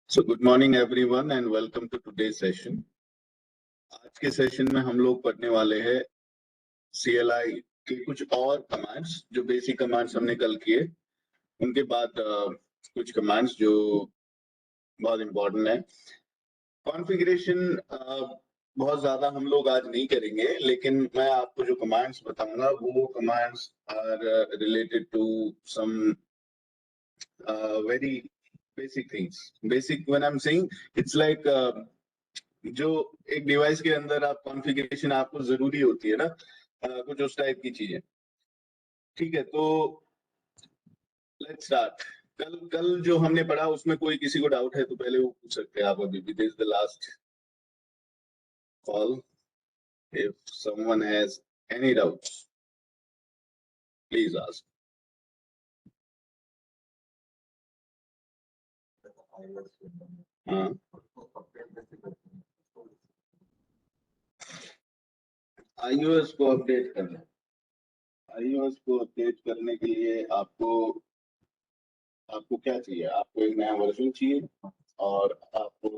So good morning everyone and welcome to today's session. आज के session में हम लोग पढ़ने वाले हैं CLI के कुछ और कमांड्स जो बेसिक कमांड्स हमने कल किए, उनके बाद कुछ कमांड्स जो बहुत इम्पोर्टेंट है। कॉन्फ़िगरेशन बहुत ज्यादा हम लोग आज नहीं करेंगे, लेकिन मैं आपको जो कमांड्स बताऊंगा वो commands are related to some very basic things. Basic when I'm saying it's like जो एक डिवाइस के अंदर आप कॉन्फ़िगरेशन आपको जरूरी होती है ना, कुछ उस टाइप की चीजें। ठीक है, तो लेट्स स्टार्ट। कल जो हमने पढ़ा उसमें कोई किसी को डाउट है तो पहले वो पूछ सकते हैं आप अभी भी। This is the last call. If someone has any doubts please ask. हाँ, iOS को अपडेट करना। iOS को अपडेट करने के लिए आपको क्या चाहिए? आपको एक नया वर्जन चाहिए और आपको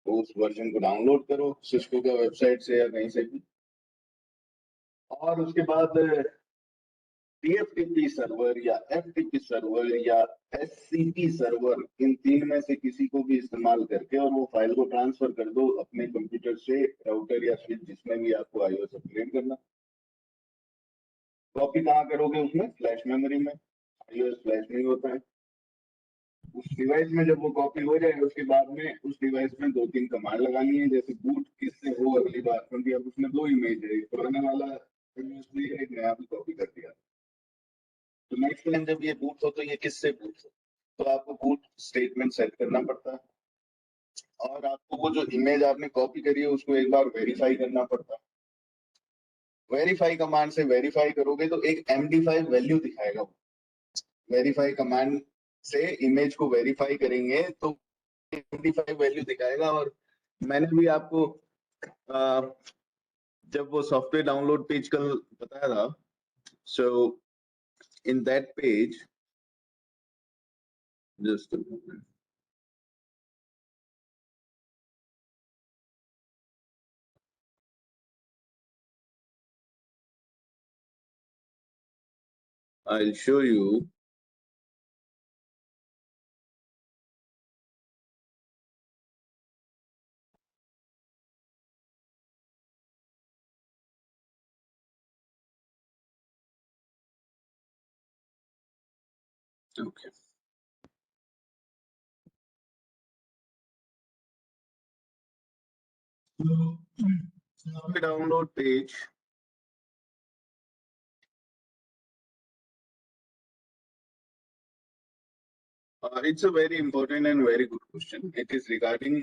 उस वर्जन को डाउनलोड करो सिस्को का वेबसाइट से या कहीं से भी, और उसके बाद TFTP सर्वर या FTP सर्वर या SCP सर्वर, इन तीन में से किसी को भी इस्तेमाल करके और वो फाइल को ट्रांसफर कर दो अपने कंप्यूटर से राउटर या स्विच जिसमें भी आपको iOS अपडेट करना। कॉपी कहाँ करोगे? उसमें फ्लैश मेमोरी में। iOS फ्लैश में होता है। उस डिवाइस में जब वो कॉपी हो जाए उसके बाद में उस डिवाइस में 2-3 कमांड लगानी है, जैसे बूट किससे हो अगली बार, क्योंकि अब उसमें 2 इमेज है, पुराने वाला एक नया भी कॉपी कर दिया। तो नेक्स्ट टाइम जब ये बूट हो तो ये किससे बूट हो, तो आपको बूट स्टेटमेंट सेट करना पड़ता है और आपको वो जो इमेज आपने कॉपी करी है उसको एक बार वेरीफाई करना पड़ता है। वेरीफाई कमांड से वेरीफाई करोगे तो एक MD5 वैल्यू दिखाएगा। वेरीफाई कमांड से इमेज को वेरीफाई करेंगे तो MD5 वैल्यू दिखाएगा। और मैंने भी आपको जब वो सॉफ्टवेयर डाउनलोड पेज कल बताया था, so in that page just I'll show you. Okay. Software download page. It's a very important and very good question. It is regarding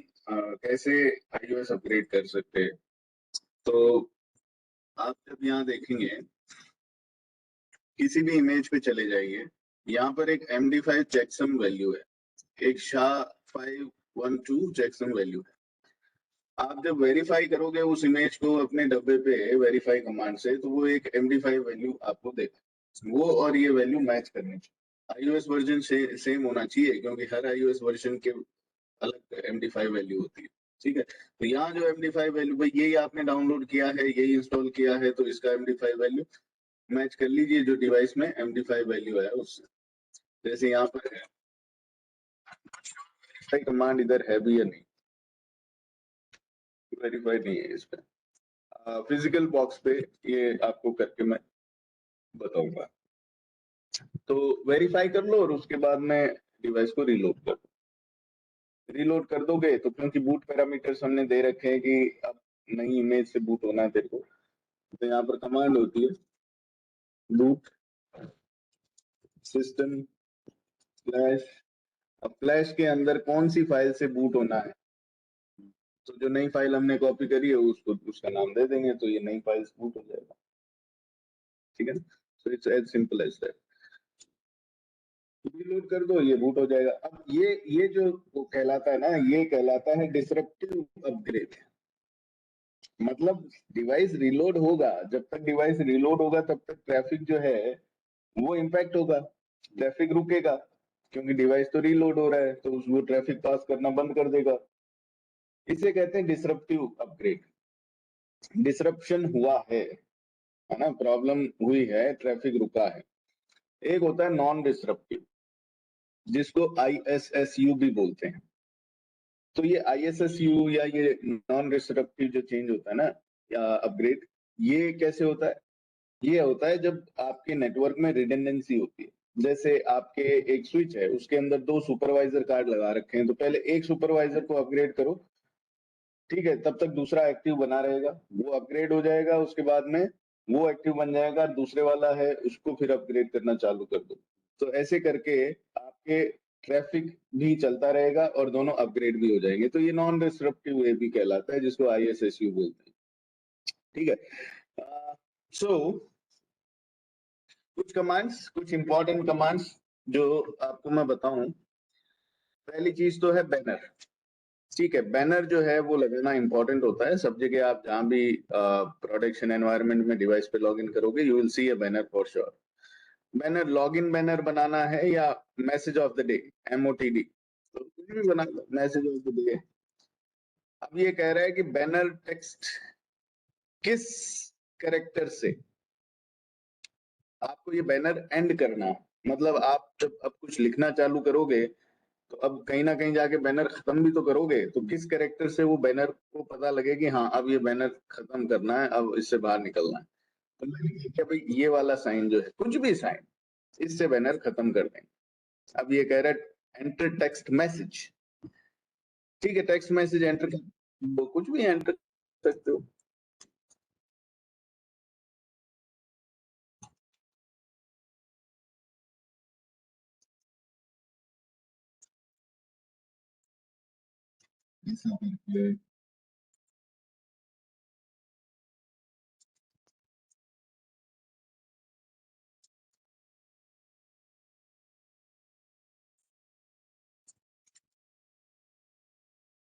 कैसे iOS अपग्रेड कर सकते हैं। तो आप जब यहाँ देखेंगे किसी भी इमेज पे चले जाइए, यहाँ पर एक MD5 चेकसम वैल्यू है, एक SHA-512 चेकसम वैल्यू है। आप जब वेरीफाई करोगे उस इमेज को अपने डब्बे पे वेरीफाई कमांड से, तो वो एक MD5 वैल्यू आपको देगा। वो और ये वैल्यू मैच करनी चाहिए। iOS वर्जन से सेम होना चाहिए, क्योंकि हर iOS वर्जन के अलग MD5 वैल्यू होती है। ठीक है, तो यहाँ जो MD5 वैल्यू, भाई यही आपने डाउनलोड किया है, यही इंस्टॉल किया है, तो इसका MD5 वैल्यू मैच कर लीजिए जो डिवाइस में MD5 वैल्यू है उससे। जैसे यहाँ पर है, वेरीफाई कमांड इधर है भी या नहीं? वेरीफाई नहीं है इस पे। फिजिकल बॉक्स पे ये आपको करके मैं बताऊंगा। तो वेरीफाई कर लो और उसके बाद में डिवाइस को रीलोड कर दो। रीलोड कर दोगे तो क्योंकि बूट पैरामीटर्स हमने दे रखे हैं कि अब नई इमेज से बूट होना है तेरे को, तो यहाँ पर कमांड होती है बूट सिस्टम फ्लैश। अब फ्लैश के अंदर कौन सी फाइल से बूट होना है, तो जो नई फाइल हमने कॉपी करी है उसको उसका नाम दे देंगे, तो ये नई फाइल बूट हो जाएगा। ठीक है, so it's as simple as that. Reload कर दो, ये बूट हो जाएगा। अब ये जो वो कहलाता है ना, ये कहलाता है डिसरप्टिव अपग्रेड। मतलब डिवाइस रीलोड होगा, जब तक डिवाइस रीलोड होगा तब तक ट्रैफिक जो है वो इम्पैक्ट होगा, ट्रैफिक रुकेगा। क्योंकि डिवाइस तो रीलोड हो रहा है, तो वो ट्रैफिक पास करना बंद कर देगा। इसे कहते हैं डिसरप्टिव अपग्रेड। डिसरप्शन हुआ है ना, प्रॉब्लम हुई है, ट्रैफिक रुका है। एक होता है नॉन डिसरप्टिव, जिसको ISSU भी बोलते हैं। तो ये ISSU या ये नॉन डिसरप्टिव जो चेंज होता है ना, या अपग्रेड, ये कैसे होता है? ये होता है जब आपके नेटवर्क में रिडंडेंसी होती है। जैसे आपके एक स्विच है, उसके अंदर 2 सुपरवाइजर कार्ड लगा रखे हैं, तो पहले एक सुपरवाइजर को अपग्रेड करो, ठीक है, तब तक दूसरा एक्टिव बना रहेगा। वो अपग्रेड हो जाएगा, उसके बाद में वो एक्टिव बन जाएगा, दूसरे वाला है उसको फिर अपग्रेड करना चालू कर दो। तो ऐसे करके आपके ट्रैफिक भी चलता रहेगा और दोनों अपग्रेड भी हो जाएंगे। तो ये नॉन डिसरप्टिव वे भी कहलाता है, जिसको ISSU बोलते हैं, ठीक है। सो कुछ कमांड्स, कुछ इंपॉर्टेंट कमांड्स जो आपको मैं बताऊं। पहली चीज तो है बैनर, ठीक है। बैनर जो है वो लगाना इंपॉर्टेंट होता है सब जगह। आप जहां भी प्रोडक्शन एनवायरनमेंट में डिवाइस पे लॉगिन करोगे, you will see a banner for sure. Banner login banner बनाना है या message of the day, MOTD, तो कुछ भी बना लो, मैसेज ऑफ द डे। अब ये कह रहा है कि बैनर टेक्स्ट किस कैरेक्टर से आपको ये बैनर एंड करना है। मतलब आप जब अब कुछ लिखना चालू करोगे, तो अब कहीं ना कहीं जाके बैनर खत्म भी तो करोगे, तो किस कैरेक्टर से वो बैनर को पता लगे कि हाँ अब ये बैनर खत्म करना है, अब इससे बाहर निकलना है। तो मैंने क्या भाई, ये वाला साइन जो है, कुछ भी साइन, इससे बैनर खत्म कर देंगे। अब ये कह रहा है एंटर टेक्स्ट मैसेज, ठीक है, टेक्स्ट मैसेज एंटर कर, वो कुछ भी एंटर कर सकते हो। ऐसा करके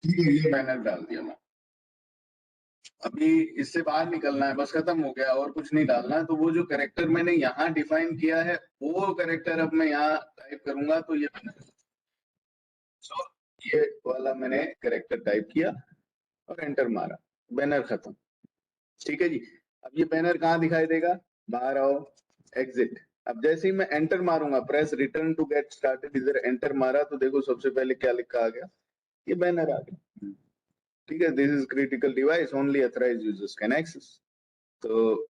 ठीक है, ये बैनर डाल दिया मैं। अभी इससे बाहर निकलना है, बस खत्म हो गया, और कुछ नहीं डालना है। तो वो जो कैरेक्टर मैंने यहाँ डिफाइन किया है, वो कैरेक्टर अब मैं यहाँ टाइप करूंगा, तो ये so, ये वाला मैंने कैरेक्टर टाइप किया और एंटर मारा, बैनर खत्म, ठीक है जी। अब ये बैनर कहाँ दिखाई देगा? बाहर आओ, एग्जिट। अब जैसे ही मैं एंटर मारूंगा, press return to get started, इधर एंटर मारा तो देखो सबसे पहले क्या लिखा आ गया, ये बैनर आ गया, ठीक है। This is critical device, only authorised users can access. तो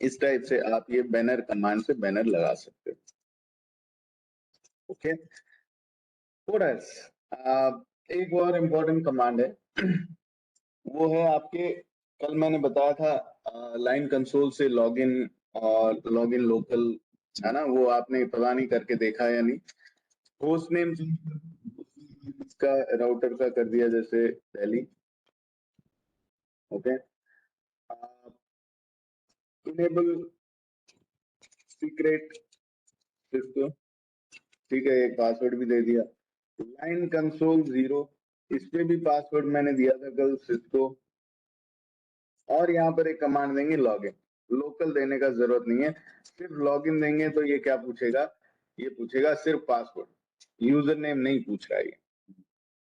इस टाइप से आप ये बैनर कमांड से बैनर लगा सकते हो, ओके। एक और इम्पोर्टेंट कमांड है, वो है आपके, कल मैंने बताया था लाइन कंसोल से लॉगिन और लॉगिन लोकल, है ना, वो आपने पता नहीं करके देखा है या नहीं। होस्ट नेम का राउटर का कर दिया जैसे पहली, ओके। इनेबल सीक्रेट सिस्को, ठीक है, एक पासवर्ड भी दे दिया। लाइन कंसोल 0, इस पे भी पासवर्ड मैंने दिया था कल, सिस्को। और यहाँ पर एक कमांड देंगे लॉगिन, लोकल देने का जरूरत नहीं है, सिर्फ लॉगिन देंगे। तो ये क्या पूछेगा? ये पूछेगा सिर्फ पासवर्ड, यूजर नेम नहीं पूछ रहा है ये,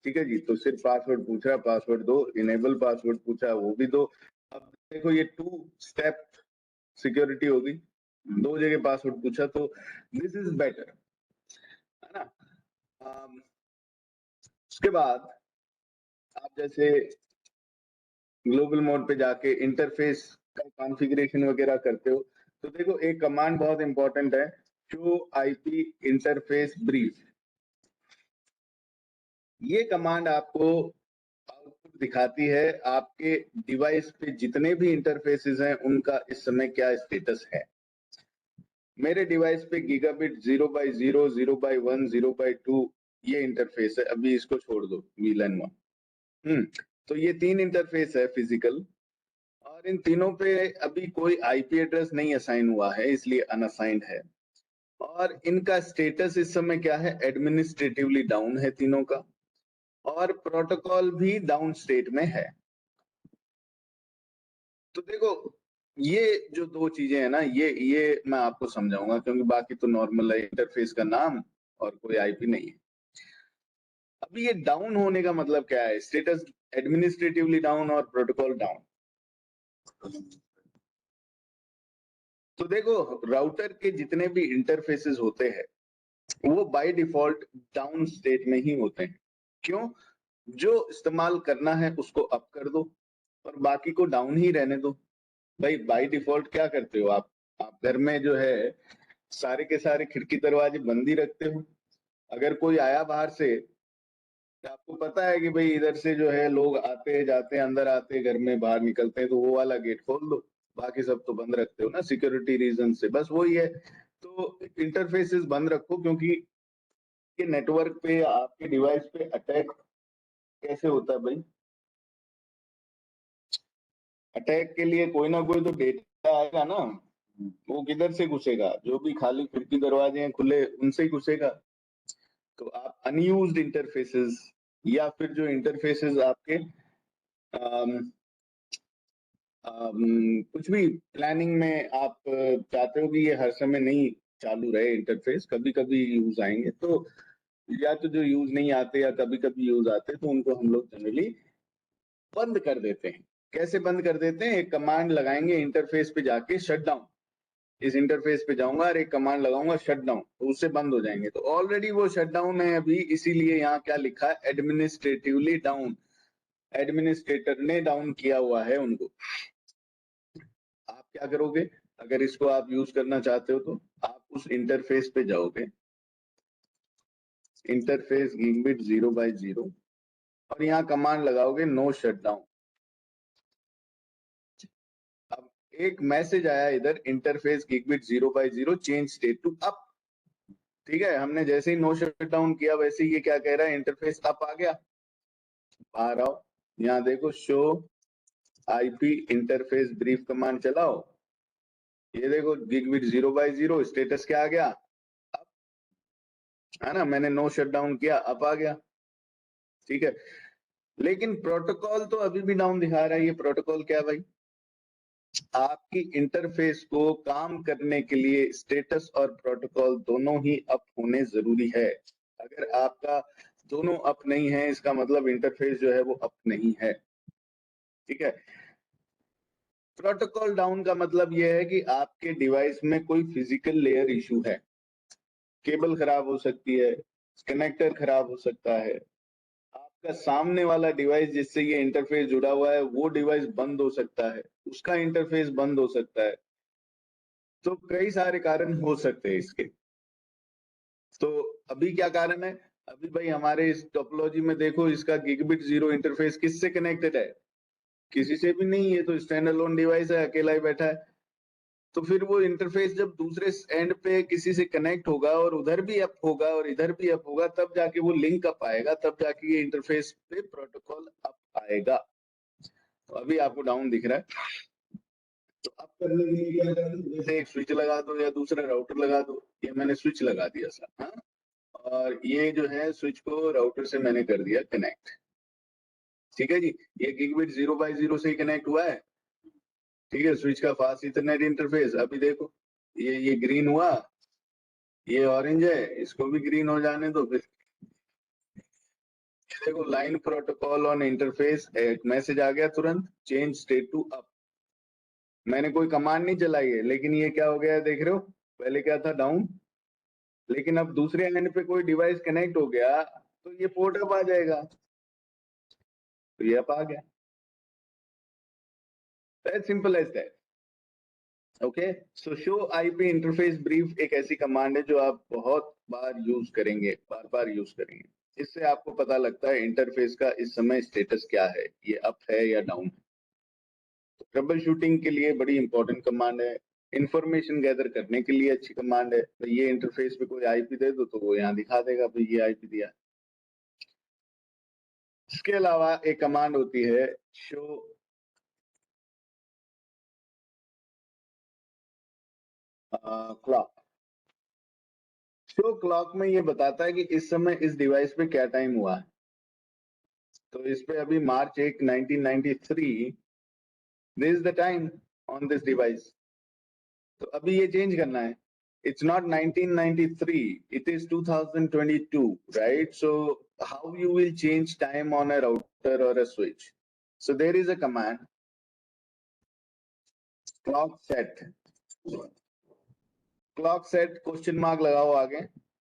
ठीक है जी। तो सिर्फ पासवर्ड पूछ रहा है, पासवर्ड दो। इनेबल पासवर्ड पूछा, वो भी दो। अब देखो ये 2 स्टेप सिक्योरिटी होगी, 2 जगह पासवर्ड पूछा, तो दिस इज बेटर, है ना। उसके बाद आप जैसे ग्लोबल मोड पे जाके इंटरफेस का कॉन्फ़िगरेशन वगैरह करते हो, तो देखो एक कमांड बहुत इंपॉर्टेंट है, शो IP इंटरफेस ब्रीफ। ये कमांड आपको आउटपुट दिखाती है आपके डिवाइस पे जितने भी इंटरफेसेस हैं उनका इस समय क्या स्टेटस है। मेरे डिवाइस पे गीगाबिट 0x0, 0x1, 0x2 ये इंटरफेस है। अभी इसको छोड़ दो, VLAN 1। तो ये 3 इंटरफेस है फिजिकल, और इन तीनों पे अभी कोई IP एड्रेस नहीं असाइन हुआ है, इसलिए अनअसाइंड है। और इनका स्टेटस इस समय क्या है? एडमिनिस्ट्रेटिवली डाउन है तीनों का, और प्रोटोकॉल भी डाउन स्टेट में है। तो देखो ये जो 2 चीजें है ना, ये मैं आपको समझाऊंगा, क्योंकि बाकी तो नॉर्मल है, इंटरफेस का नाम और कोई आईपी नहीं है। अभी ये डाउन होने का मतलब क्या है? स्टेटस एडमिनिस्ट्रेटिवली डाउन और प्रोटोकॉल डाउन। तो देखो, राउटर के जितने भी इंटरफेसेस होते हैं वो बाय डिफॉल्ट डाउन स्टेट में ही होते हैं। क्यों? जो इस्तेमाल करना है उसको अप कर दो और बाकी को डाउन ही रहने दो। भाई बाय डिफॉल्ट क्या करते हो आप घर में जो है सारे के सारे खिड़की दरवाजे बंद ही रखते हो। अगर कोई आया बाहर से तो आपको पता है कि भाई इधर से जो है लोग आते हैं जाते हैं, अंदर आते हैं, घर में बाहर निकलते हैं, तो वो वाला गेट खोल दो। बाकी सब तो बंद रखते हो ना सिक्योरिटी रीजन से, बस वही है। तो इंटरफेसेस बंद रखो, क्योंकि ये नेटवर्क पे आपके डिवाइस पे अटैक कैसे होता है भाई? अटैक के लिए कोई ना कोई तो डेटा आएगा ना। वो किधर से घुसेगा? जो भी खाली खिड़की दरवाजे हैं खुले उनसे ही घुसेगा। तो आप अनयूज्ड इंटरफेसेस या फिर जो इंटरफेसेस आपके कुछ भी प्लानिंग में आप चाहते हो कि ये हर समय नहीं चालू रहे इंटरफेस, कभी कभी यूज आएंगे, तो या तो जो यूज नहीं आते या कभी कभी यूज आते तो उनको हम लोग जनरली बंद कर देते हैं। कैसे बंद कर देते हैं? एक कमांड लगाएंगे इंटरफेस पे जाके, शट डाउन। इस इंटरफेस पे जाऊंगा और एक कमांड लगाऊंगा शट डाउन, तो उससे बंद हो जाएंगे। तो ऑलरेडी वो शट डाउन है अभी, इसीलिए यहाँ क्या लिखा है? Administratively down. एडमिनिस्ट्रेटर ने डाउन किया हुआ है उनको। आप क्या करोगे अगर इसको आप यूज करना चाहते हो? तो आप उस इंटरफेस पे जाओगे, इंटरफेस गिगबिट 0x0, और यहाँ कमांड लगाओगे नो शट डाउन। अब एक मैसेज आया इधर, interface gigabit 0x0 change state to up. ठीक है, हमने जैसे ही नो शट डाउन किया वैसे ही ये क्या कह रहा है? इंटरफेस अप आ गया। बाहर आओ, यहाँ देखो show IP interface brief command चलाओ। ये देखो गिगबिट 0x0 स्टेटस क्या आ गया? अप। है ना, मैंने नो शट डाउन किया, अप आ गया। ठीक है, लेकिन प्रोटोकॉल तो अभी भी डाउन दिखा रहा है। ये प्रोटोकॉल क्या है भाई? आपकी इंटरफेस को काम करने के लिए स्टेटस और प्रोटोकॉल दोनों ही अप होने जरूरी है। अगर आपका दोनों अप नहीं है, इसका मतलब इंटरफेस जो है वो अप नहीं है। ठीक है, प्रोटोकॉल डाउन का मतलब यह है कि आपके डिवाइस में कोई फिजिकल लेयर इशू है। केबल खराब हो सकती है, कनेक्टर खराब हो सकता है, आपका सामने वाला डिवाइस जिससे ये इंटरफेस जुड़ा हुआ है वो डिवाइस बंद हो सकता है, उसका इंटरफेस बंद हो सकता है। तो कई सारे कारण हो सकते हैं इसके। तो अभी क्या कारण है? अभी भाई हमारे इस टोपोलॉजी में देखो, इसका गिगबिट 0 इंटरफेस किससे कनेक्टेड है? किसी से भी नहीं, ये तो स्टैंड अलोन डिवाइस है, अकेला ही बैठा है। तो फिर वो इंटरफेस जब दूसरे एंड पे किसी से कनेक्ट होगा और उधर भी अप होगा और इधर भी अप होगा, तब जाके वो लिंक अप आएगा, तब जाके ये इंटरफेस पे प्रोटोकॉल अप आएगा। तो अभी आपको डाउन दिख रहा है। तो अप करने के लिए क्या करना? जैसे एक स्विच लगा दो या दूसरा राउटर लगा दो। ये मैंने स्विच लगा दिया सर, हाँ, और ये जो है स्विच को राउटर से मैंने कर दिया कनेक्ट। ठीक है जी, ये गिगबिट 0x0 से ही कनेक्ट हुआ है। ठीक है, स्विच का फास्ट इथरनेट इंटरफेस अभी देखो, ये ग्रीन हुआ, ये ऑरेंज है, इसको भी ग्रीन हो जाने दो। फिर ये देखो लाइन प्रोटोकॉल ऑन इंटरफेस, एक मैसेज आ गया तुरंत, चेंज स्टेट टू अप। मैंने कोई कमांड नहीं चलाई है, लेकिन ये क्या हो गया है देख रहे हो? पहले क्या था? डाउन। लेकिन अब दूसरे एंड पे कोई डिवाइस कनेक्ट हो गया तो ये पोर्ट अप आ जाएगा। तो ये अप आ गया। That simple as that. Okay, so show IP interface brief एक ऐसी कमांड है जो आप बहुत बार यूज करेंगे, बार बार यूज करेंगे। इससे आपको पता लगता है इंटरफेस का इस समय स्टेटस क्या है, ये अप है या डाउन है। तो ट्रबल शूटिंग के लिए बड़ी इंपॉर्टेंट कमांड है, इंफॉर्मेशन गैदर करने के लिए अच्छी कमांड है। तो ये इंटरफेस पे कोई आईपी दे दो तो वो यहाँ दिखा देगा भाई ये आईपी दिया। इसके अलावा एक कमांड होती है शो क्लॉक। शो क्लॉक में ये बताता है कि इस समय इस डिवाइस पे क्या टाइम हुआ है। तो इस पे अभी March 1, 1993, this is the time on this device. तो अभी ये चेंज करना है। it's not 1993, it is 2022, right? So how you will change time on a router or a switch? So there is a command clock set question mark लगाओ आगे।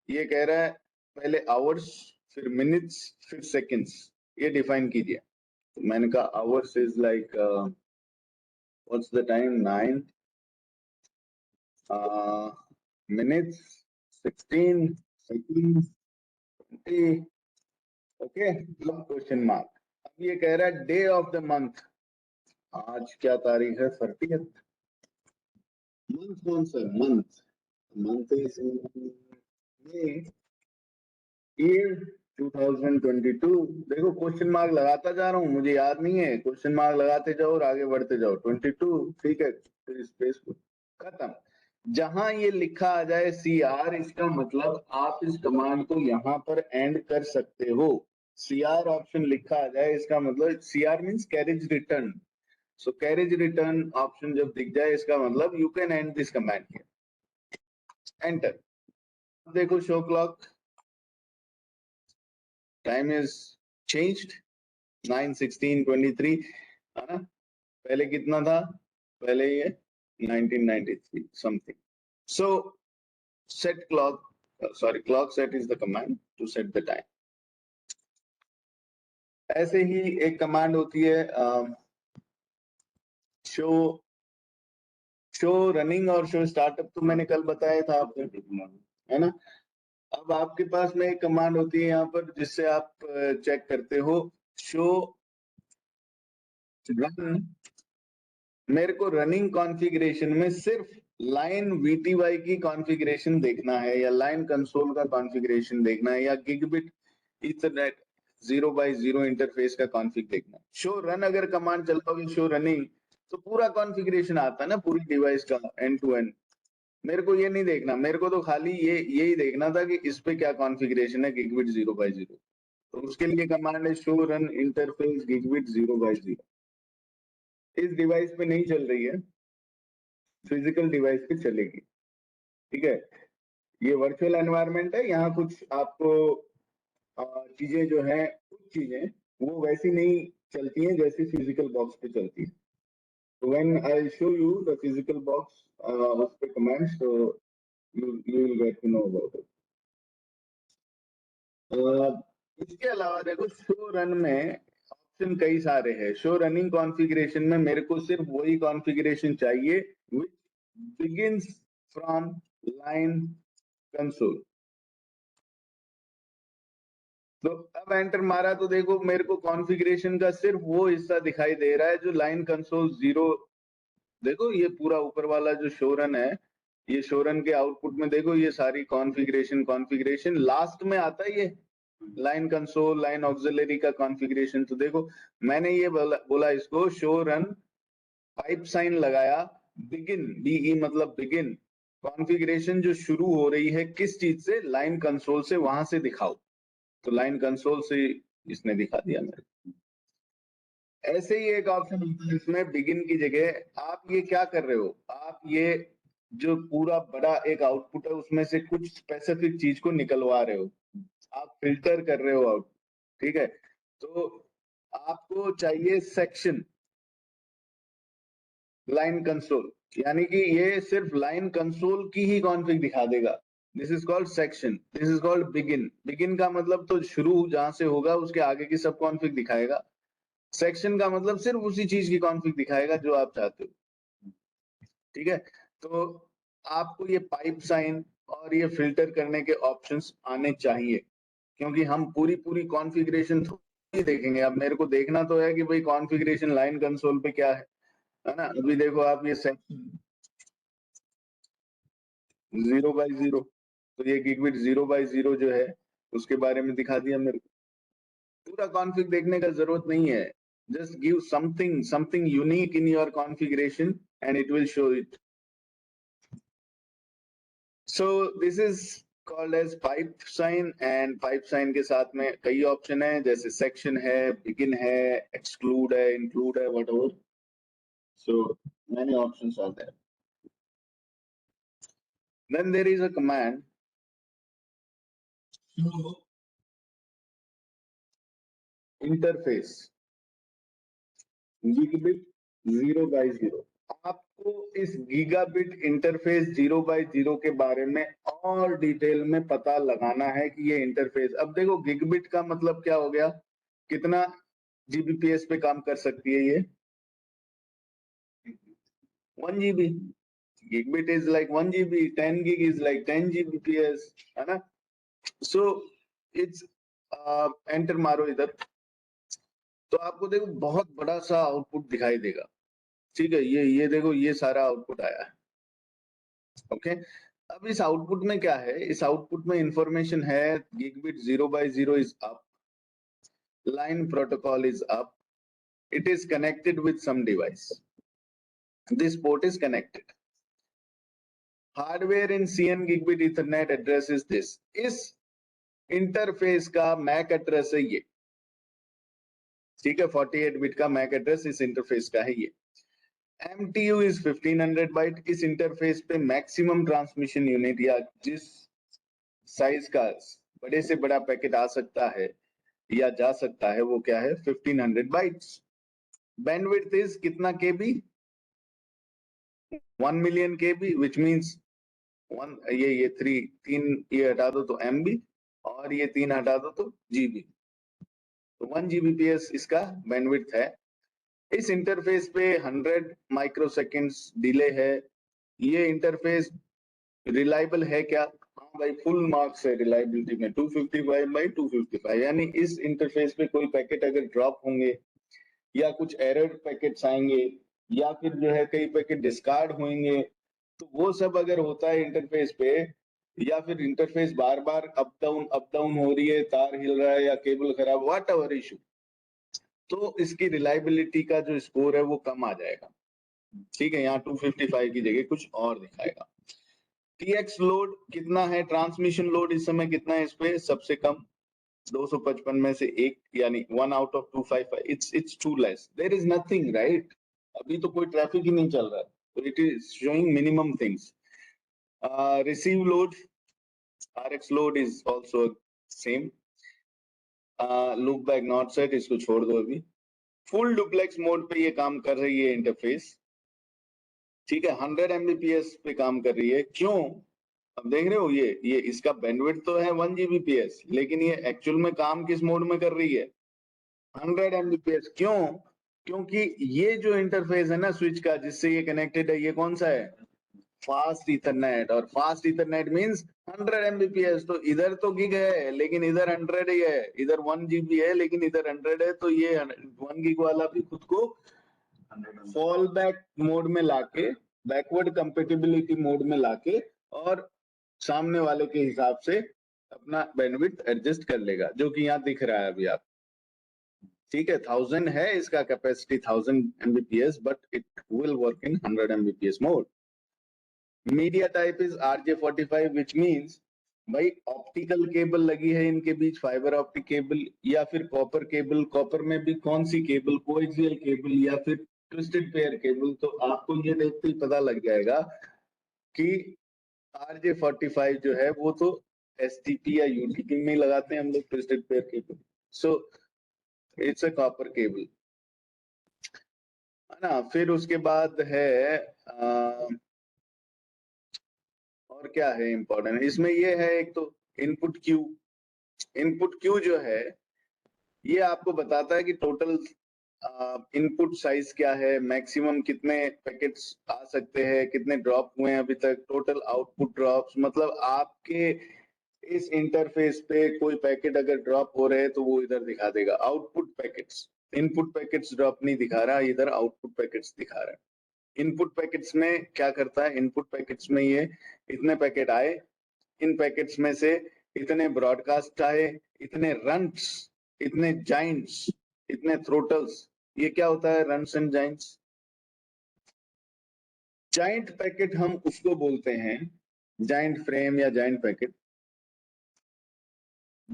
ये कह रहा है पहले आवर्स, फिर मिनट्स, फिर सेकंड्स, ये डिफाइन कीजिए। तो मैंने कहा hours is like what's the time 9, minutes 16, seconds 20, okay, question mark. अब ये कह रहा है डे ऑफ द मंथ, आज क्या तारीख है? 30th। मंथ कौन सा? Month is year 2022। देखो क्वेश्चन मार्क लगाता जा रहा हूँ, मुझे याद नहीं है, क्वेश्चन मार्क लगाते जाओ और आगे बढ़ते जाओ। 22, ठीक है, फिर स्पेस खत्म। जहां ये लिखा आ जाए CR, इसका मतलब आप इस कमांड को यहां पर एंड कर सकते हो। CR ऑप्शन लिखा आ जाए, इसका मतलब CR means carriage return. So carriage return option जब दिख जाए, इसका मतलब you can end this command here, enter. देखो show clock, time is changed 9:16:23, है ना? पहले कितना था? पहले ये 1993 something. So set clock, clock set is the command to set the time. ऐसे ही एक कमांड होती है शो रनिंग और शो स्टार्टअप, तो मैंने कल बताया था आपको, है ना? अब आपके पास में एक कमांड होती है यहाँ पर, जिससे आप चेक करते हो शो रन। मेरे को रनिंग कॉन्फ़िगरेशन में सिर्फ लाइन VTY की कॉन्फ़िगरेशन देखना है, या लाइन कंसोल का कॉन्फ़िगरेशन देखना है, या गिगबिट ईथरनेट 0x0 इंटरफेस का कॉन्फ़िग देखना है। शो रन अगर कमांड चलाओगे, शो रनिंग, तो पूरा कॉन्फ़िगरेशन आता है ना पूरी डिवाइस का एंड टू एंड। मेरे को ये नहीं देखना, मेरे को तो खाली यही देखना था कि इस पे क्या कॉन्फ़िगरेशन है गिगबिट 0x0। तो उसके लिए कमांड है show run interface gigabit 0x0। इस डिवाइस पे नहीं चल रही है, फिजिकल डिवाइस पे चलेगी, ठीक है? ये वर्चुअल एनवायरनमेंट है, यहाँ कुछ आपको चीजें जो है, कुछ चीजें वो वैसी नहीं चलती हैं जैसी फिजिकल बॉक्स पे चलती है। तो when I show you the physical box उस पे कमेंट्स, तो you will get to know about it. इसके अलावा देखो शो रन में ऑप्शन कई सारे हैं। शो रनिंग कॉन्फ़िगरेशन में मेरे को सिर्फ वही कॉन्फ़िगरेशन चाहिए which begins from line console। तो अब एंटर मारा तो देखो मेरे को कॉन्फ़िगरेशन का सिर्फ वो हिस्सा दिखाई दे रहा है जो लाइन कंसोल 0। देखो ये पूरा ऊपर वाला जो शो रन है, ये शो रन के आउटपुट में देखो ये सारी कॉन्फ़िगरेशन लास्ट में आता है, ये लाइन कंसोल, लाइन ऑक्सिलरी का कॉन्फ़िगरेशन। तो देखो मैंने ये बोला इसको शो रन, पाइप साइन लगाया, बिगिन, BE मतलब बिगिन, कॉन्फ़िगरेशन जो शुरू हो रही है किस चीज से? लाइन कंसोल से, वहां से दिखाओ। तो लाइन कंसोल से इसने दिखा दिया मेरे को। ऐसे ही एक ऑप्शन होता है इसमें बिगिन की जगह आप ये क्या कर रहे हो, आप ये जो पूरा बड़ा एक आउटपुट है उसमें से कुछ स्पेसिफिक चीज को निकलवा रहे हो, आप फिल्टर कर रहे हो आउट, ठीक है? तो आपको चाहिए सेक्शन लाइन कंसोल, यानी कि ये सिर्फ लाइन कंसोल की ही कॉन्फ़िग दिखा देगा। This is called section, this is called begin. Begin का मतलब तो शुरू जहां से होगा उसके आगे की सब कॉन्फ़िग दिखाएगा। सेक्शन का मतलब सिर्फ उसी चीज की कॉन्फ़िग दिखाएगा जो आप चाहते हो, ठीक है? तो आपको ये पाइप साइन और ये फिल्टर करने के ऑप्शंस आने चाहिए, क्योंकि हम पूरी कॉन्फ़िगरेशन थोड़ी देखेंगे। अब मेरे को देखना तो है कि भाई कॉन्फ़िगरेशन लाइन कंसोल पे क्या है ना? अभी देखो आप ये सेक्शन 0x0, तो ये गिगबिट 0x0 जो है उसके बारे में दिखा दिया मेरे को। पूरा कॉन्फ़िग देखने का जरूरत नहीं है, just give something unique in your configuration and it will show it. So this is called as pipe sign, and pipe sign के साथ में कई ऑप्शन है, जैसे section है, begin है, exclude है, include है, whatever. So many options are there. then there is a command interface gigabit 0/0। आपको इस गीगाबिट इंटरफेस 0/0 के बारे में और डिटेल में पता लगाना है कि ये इंटरफेस, अब देखो गिगबिट का मतलब क्या हो गया, कितना जीबीपीएस पे काम कर सकती है ये, 1 GB। Gigabit is like 1 GB, 10 gig is like 10 Gbps, है ना। सो इट्स एंटर मारो इधर, तो आपको देखो बहुत बड़ा सा आउटपुट दिखाई देगा, ठीक है। ये देखो ये सारा आउटपुट आया है, ओके। अब इस आउटपुट में क्या है, इस आउटपुट में इंफॉर्मेशन है गिगबिट 0/0 is up, line protocol is up, it is connected with some device, this port is connected, hardware in CN gigabit ethernet address is this, इस इंटरफेस का मैक एड्रेस है ये, ठीक है। 48 बिट का मैक एड्रेस इस interface का है ये। MTU is 1500 बाइट, इस इंटरफेस पे मैक्सिमम ट्रांसमिशन यूनिट या जिस साइज का बड़े से बड़ा पैकेट आ सकता है या जा सकता है वो क्या है, 1500 बाइट्स। बैंडविड्थ इज कितना केबी, 1 मिलियन केबी, विच मींस ये 3 ये हटा दो तो MB, और ये 3 हटा दो तो GB, तो 1 Gbps इसका बैंडविड्थ है। इस इंटरफेस पे 100 माइक्रोसेकंड्स डिले है। ये इंटरफेस रिलायबल है क्या, हाँ भाई फुल मार्क्स है रिलायबिलिटी में, 255/255, यानी इस इंटरफेस पे कोई पैकेट अगर ड्रॉप होंगे या कुछ एरर पैकेट्स आएंगे या फिर जो है कई पैकेट डिस्कार्ड होंगे, तो वो सब अगर होता है इंटरफेस पे, या फिर इंटरफेस बार बार अप डाउन हो रही है, तार हिल रहा है या केबल खराब, व्हाट एवर इशू, तो इसकी रिलायबिलिटी का जो स्कोर है वो कम आ जाएगा, ठीक है। यहाँ 255 की जगह कुछ और दिखाएगा। TX लोड कितना है, ट्रांसमिशन लोड इस समय कितना है इस पे, सबसे कम 255 में से एक, यानी 1 out of 255, it's too less, there is nothing, right, अभी तो कोई ट्रैफिक ही नहीं चल रहा है, तो it is showing minimum things. Receive load, RX load is also same. Loop back not set, इसको छोड़ दो अभी। फुल डुप्लेक्स मोड पे ये काम कर रही है इंटरफेस, ठीक है। 100 Mbps पे काम कर रही है, क्यों, अब देख रहे हो ये इसका बैंडविड्थ तो है 1 Gbps, लेकिन ये एक्चुअल में काम किस मोड में कर रही है, 100 Mbps। क्यों, क्योंकि ये जो इंटरफेस है ना स्विच का जिससे ये कनेक्टेड है, ये कौन सा है, फास्ट इथरनेट, और फास्ट इथरनेट मींस 100 Mbps, तो इधर तो गिग है लेकिन इधर 100 ही है, इधर 1 GB है लेकिन इधर 100 है, तो ये 1 गिग वाला भी खुद को फॉल बैक मोड में लाके, बैकवर्ड कंपेटिबिलिटी मोड में लाके, और सामने वाले के हिसाब से अपना बैंडविड्थ एडजस्ट कर लेगा, जो कि यहाँ दिख रहा है अभी आप, ठीक है। 1000 है इसका capacity, 1000 Mbps, but it will work in 100 Mbps mode. Media type is RJ45, which means भाई ऑप्टिकल केबल लगी है इनके बीच, फाइबर ऑप्टिक केबल या फिर कॉपर केबल, कॉपर में भी कौन सी केबल, कोएक्सियल केबल या फिर ट्विस्टेड पेयर केबल, तो आपको ये देखते ही पता लग जाएगा कि RJ45 जो है वो तो STP या UTP में लगाते हैं हम लोग, twisted pair cable, so it's a copper cable, है ना। फिर उसके बाद है और क्या है इंपॉर्टेंट इसमें, ये है एक तो इनपुट क्यू। इनपुट क्यू जो है ये आपको बताता है कि टोटल इनपुट साइज क्या है, मैक्सिमम कितने पैकेट्स आ सकते हैं, कितने ड्रॉप हुए हैं अभी तक, टोटल आउटपुट ड्रॉप्स, मतलब आपके इस इंटरफेस पे कोई पैकेट अगर ड्रॉप हो रहे हैं तो वो इधर दिखा देगा output packets. Input packets drop नहीं दिखा रहा, इधर आउटपुट पैकेट्स दिखा रहा है। इनपुट पैकेट्स में क्या करता है, इनपुट पैकेट्स में ये इतने पैकेट आए, इन पैकेट्स में से इतने ब्रॉडकास्ट आए, इतने रन्स, इतने जाइंट्स, इतने थ्रोटल्स, ये क्या होता है runs and Giants. Giant packet हम उसको बोलते हैं, जाइंट फ्रेम या जाइंट पैकेट,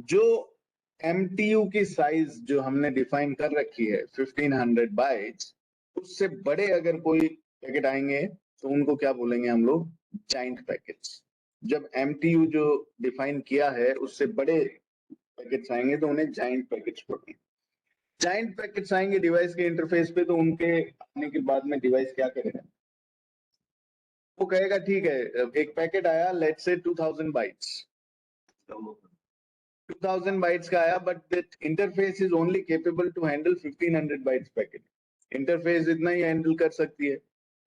जो MTU की साइज जो हमने डिफाइन कर रखी है 1500 बाइट्स, उससे बड़े अगर कोई पैकेट आएंगे तो उनको क्या बोलेंगे हम लोग, जाइंट पैकेट्स। जब MTU जो डिफाइन किया है उससे बड़े पैकेट्स आएंगे तो उन्हें जाइंट पैकेट्स बोलते हैं। जाइंट पैकेट्स आएंगे डिवाइस के इंटरफेस पे, तो उनके आने के बाद में डिवाइस क्या करेगा, वो कहेगा ठीक है एक पैकेट आया लेट्स से 2000 बाइट्स, 2000 बाइट्स का आया, but that interface is only capable to handle 1500 bytes packet. Interface इतना ही हैंडल कर सकती है।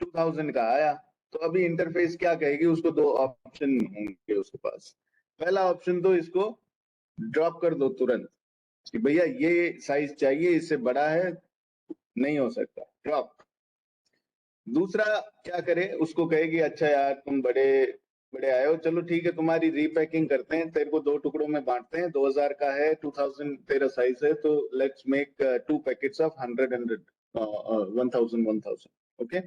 2000 का आया तो अभी इंटरफेस क्या कहेगी, उसको दो ऑप्शन होंगे उसके पास। पहला ऑप्शन तो इसको ड्रॉप कर दो तुरंत कि भैया ये साइज चाहिए, इससे बड़ा है नहीं हो सकता, ड्रॉप। दूसरा क्या करे, उसको कहेगी अच्छा यार तुम बड़े बड़े आए हो, चलो ठीक है तुम्हारी रीपैकिंग करते हैं, तेरे को 2 टुकड़ों में बांटते हैं, 2000 का है, 2000 तेरा साइज है, तो let's make 2 packets of 100 1000 okay.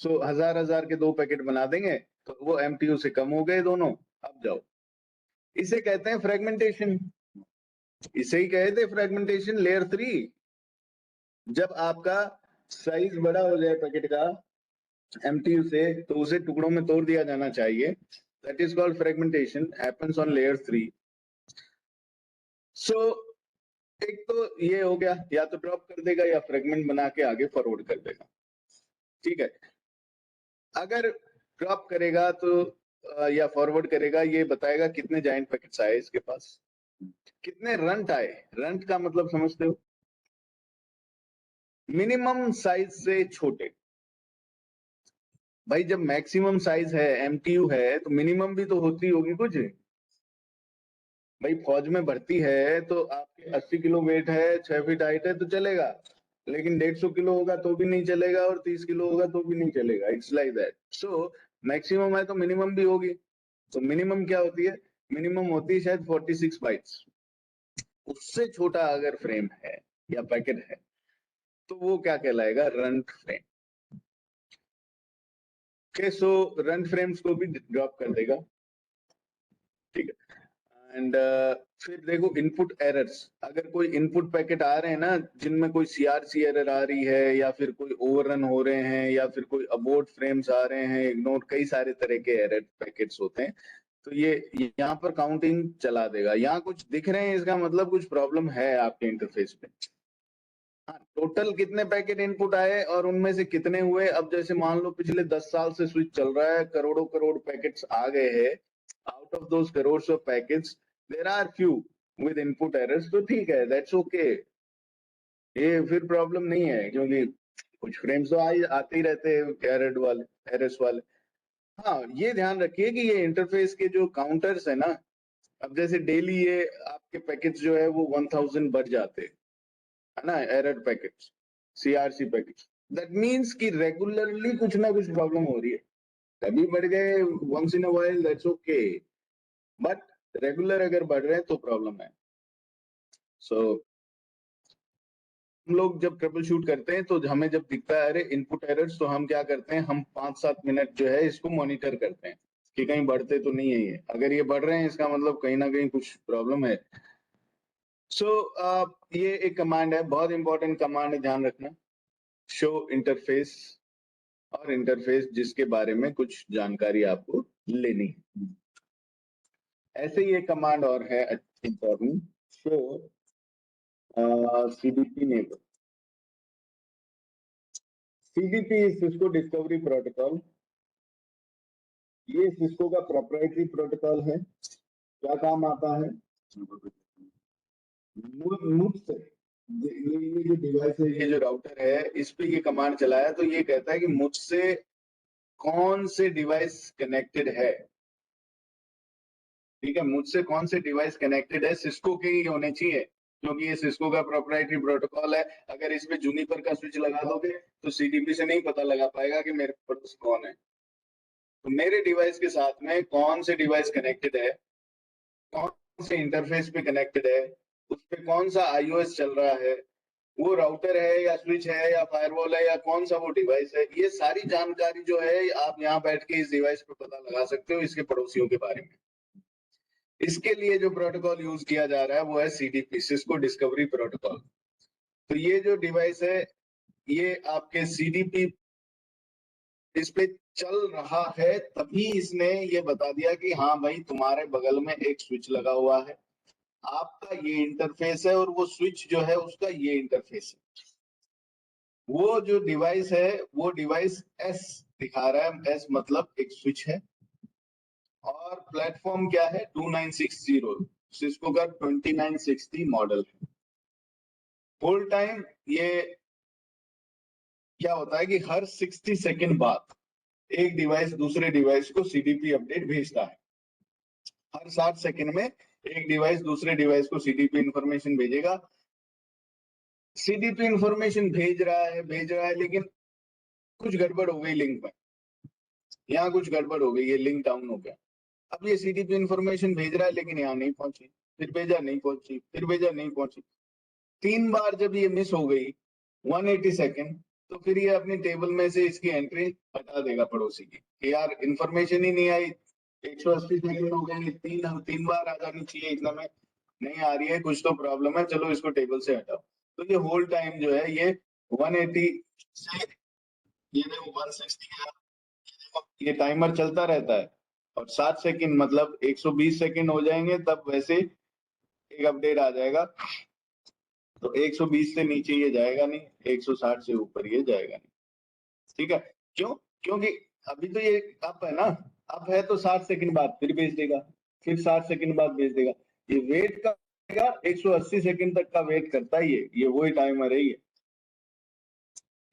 So 1000 के 2 पैकेट बना देंगे, तो वो MTU से कम हो गए दोनों। अब जाओ, इसे कहते हैं फ्रेगमेंटेशन। इसे ही कहे थे फ्रेगमेंटेशन लेयर 3। जब आपका साइज बड़ा हो जाए पैकेट का MTU से, तो उसे टुकड़ों में तोड़ दिया जाना चाहिए। That is called fragmentation, happens on layer 3। सो एक तो ये हो गया, या तो ड्रॉप कर देगा या फ्रेगमेंट बना के आगे फॉरवर्ड कर देगा, ठीक है। अगर ड्रॉप करेगा तो या फॉरवर्ड करेगा, ये बताएगा कितने जाइंट पैकेट्स आए इसके पास, कितने रंट आए। रंट का मतलब समझते हो, मिनिमम साइज से छोटे। भाई जब मैक्सिमम साइज है MTU है तो मिनिमम भी तो होती होगी कुछ। भाई फौज में भर्ती है तो आपके 80 किलो वेट है, 6 फीट हाइट है तो चलेगा, लेकिन 150 किलो होगा तो भी नहीं चलेगा, और 30 किलो होगा तो भी नहीं चलेगा। It's like that. So maximum है तो मिनिमम भी होगी। तो मिनिमम क्या होती है, मिनिमम होती है शायद 46 बाइट्स। उससे छोटा अगर फ्रेम है या पैकेट है तो वो क्या कहलाएगा, रंट फ्रेम। ओके, सो रंट फ्रेम्स को भी ड्रॉप कर देगा, ठीक है। एंड फिर देखो इनपुट एरर्स। अगर कोई इनपुट पैकेट आ रहे हैं ना जिनमें कोई CRC एरर आ रही है, या फिर कोई ओवररन हो रहे हैं, या फिर कोई अबोर्ट फ्रेम्स आ रहे हैं, इग्नोर, कई सारे तरह के एरर पैकेट्स होते हैं, तो ये यहाँ पर काउंटिंग चला देगा। यहाँ कुछ दिख रहे हैं, इसका मतलब कुछ प्रॉब्लम है आपके इंटरफेस पे। हाँ, टोटल कितने पैकेट इनपुट आए और उनमें से कितने हुए। अब जैसे मान लो पिछले 10 साल से स्विच चल रहा है, करोड़ों करोड़ पैकेट्स आ गए हैं। Out of those crore of packets there are few with input errors, तो ठीक है, दैट्स ओके। ये फिर प्रॉब्लम नहीं है, क्योंकि कुछ फ्रेम्स तो आते ही रहते हैं एरर वाले, एरर्स वाले। हाँ, ये ध्यान रखिए कि ये इंटरफेस के जो काउंटर्स है ना, अब जैसे डेली ये आपके पैकेट्स जो है वो 1000 बढ़ जाते हैं, है ना, error packets, CRC packets. That means कि रेगुलरली कुछ ना कुछ प्रॉब्लम हो रही है। कभी बढ़ गए once in a while, that's okay, but regular अगर बढ़ रहे हैं तो प्रॉब्लम है। सो हम लोग जब ट्रबल शूट करते हैं तो हमें जब दिखता है अरे इनपुट एरर्स, तो हम क्या करते हैं, हम 5-7 मिनट जो है इसको मॉनिटर करते हैं कि कहीं बढ़ते तो नहीं है ये। अगर ये बढ़ रहे हैं इसका मतलब कहीं ना कहीं कुछ प्रॉब्लम है। सो ये एक कमांड है, बहुत इंपॉर्टेंट कमांड है, ध्यान रखना, शो इंटरफेस। और इंटरफेस जिसके बारे में कुछ जानकारी आपको लेनी है। ऐसे ही एक कमांड और है important, show CDP neighbour. CDP is Cisco discovery protocol. ये सिस्को का प्रोप्राइटरी प्रोटोकॉल है। क्या काम आता है, मुझसे ये जो डिवाइस है, ये जो राउटर है, इस पे ये कमांड चलाया तो ये कहता है कि मुझसे कौन से डिवाइस कनेक्टेड है, ठीक है, मुझसे कौन से डिवाइस कनेक्टेड है, सिस्को के ही होने चाहिए, क्योंकि ये सिस्को का प्रोप्राइटरी प्रोटोकॉल है। अगर इसमें जूनिपर का स्विच लगा दोगे तो CDP से नहीं पता लगा पाएगा कि मेरे पड़ोस कौन है। तो मेरे डिवाइस के साथ में कौन से डिवाइस कनेक्टेड है, कौन से इंटरफेस पे कनेक्टेड है, उस पे कौन सा iOS चल रहा है, वो राउटर है या स्विच है या फायरवॉल है या कौन सा वो डिवाइस है, ये सारी जानकारी जो है आप यहाँ बैठ के इस डिवाइस पे पता लगा सकते हो इसके पड़ोसियों के बारे में। इसके लिए जो प्रोटोकॉल यूज किया जा रहा है वो है CDP, सिस्को डिस्कवरी प्रोटोकॉल। तो ये जो डिवाइस है ये आपके CDP, इस पे चल रहा है तभी इसने ये बता दिया कि हाँ भाई तुम्हारे बगल में एक स्विच लगा हुआ है, आपका ये इंटरफेस है और वो स्विच जो है उसका ये इंटरफेस है। वो जो डिवाइस है वो डिवाइस एस दिखा रहा है, एस मतलब एक स्विच है, और प्लेटफॉर्म क्या है 2960, सिस्को का 2960 मॉडल है। फुल टाइम ये क्या होता है कि हर 60 सेकेंड बाद एक डिवाइस दूसरे डिवाइस को सीडीपी अपडेट भेजता है। हर 60 सेकेंड में एक डिवाइस दूसरे डिवाइस को सीडीपी इंफॉर्मेशन भेजेगा। सीडीपी इंफॉर्मेशन भेज रहा है, लेकिन कुछ गड़बड़ हो गई लिंक में, यहाँ कुछ गड़बड़ हो गई, ये लिंक डाउन हो गया। अब ये सीडीपी इंफॉर्मेशन भेज रहा है लेकिन यहाँ नहीं पहुंची, फिर भेजा नहीं पहुंची, फिर भेजा नहीं पहुंची। 3 बार जब ये मिस हो गई 180 सेकेंड, तो फिर ये अपनी टेबल में से इसकी एंट्री हटा देगा पड़ोसी की कि यार इंफॉर्मेशन ही नहीं आई, 180 सेकेंड हो गए, तीन बार आ जानी चाहिए, इतना में नहीं आ रही है, कुछ तो प्रॉब्लम है, चलो इसको टेबल से हटाओ। तो ये होल टाइम जो है ये 180 से ये देखो 160 है, ये टाइमर चलता रहता है। और 7 सेकंड मतलब 120 सेकंड हो जाएंगे तब वैसे एक अपडेट आ जाएगा। तो 120 से नीचे ये जाएगा नहीं, 160 से ऊपर ये जाएगा नहीं। ठीक है, क्यों? क्योंकि अभी तो ये अप है ना, अप है तो 60 सेकंड बाद फिर भेज देगा, फिर 60 सेकंड बाद भेज देगा। ये वेट करेगा, 180 सेकंड तक का वेट करता है ये वही टाइमर है ये।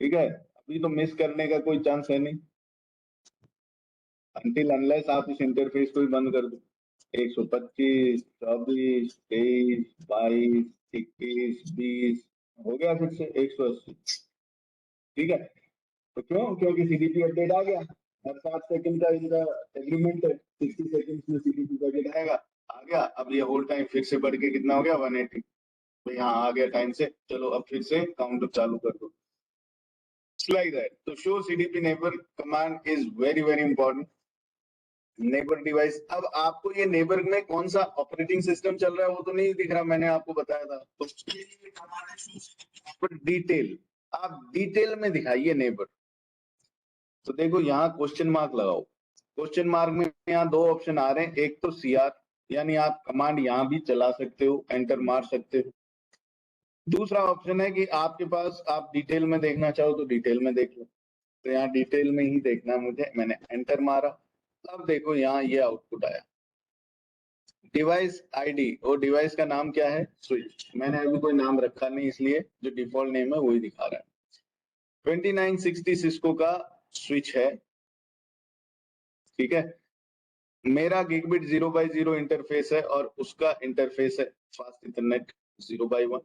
ठीक है, अभी तो मिस करने का कोई चांस है नहीं, अनटिल अनलेस आप इस इंटरफेस को ही बंद कर दो। 125, 24, 23, 22, 21, 20 हो गया, फिर से 180। ठीक है, तो क्यों? क्योंकि सीडीपी अपडेट आ गया, हर 7 सेकंड का इनका एग्रीमेंट है, 60 सेकंड में सीडीपी अपडेट आएगा, आ गया। अब ये होल टाइम फिर से बढ़ के कितना हो गया 180, तो यहाँ आ गया टाइम से, चलो अब फिर से काउंटर चालू कर दो। Like that. तो show CDP neighbor command is very very important. Neighbor device, अब आपको ये नेबर में कौन सा ऑपरेटिंग सिस्टम चल रहा है वो तो नहीं दिख रहा, मैंने आपको बताया था। तो डिटेल, आप डिटेल में दिखाइए नेबर। तो देखो यहाँ क्वेश्चन मार्क लगाओ, क्वेश्चन मार्क में यहाँ 2 ऑप्शन आ रहे हैं, एक तो सीआर यानी आप कमांड यहाँ भी चला सकते हो, एंटर मार सकते हो। दूसरा ऑप्शन है कि आपके पास आप डिटेल में देखना चाहो तो डिटेल में देख लो। तो यहाँ डिटेल में ही देखना है मुझे, मैंने एंटर मारा। अब देखो यहाँ ये आउटपुट आया, डिवाइस आईडी और डिवाइस का नाम क्या है, स्विच। मैंने अभी कोई नाम रखा नहीं, इसलिए जो डिफॉल्ट नेम है वही दिखा रहा है। 2960 सिस्को का स्विच है। ठीक है, मेरा गिगबिट 0x0 इंटरफेस है और उसका इंटरफेस है फास्ट इंटरनेट 0x1।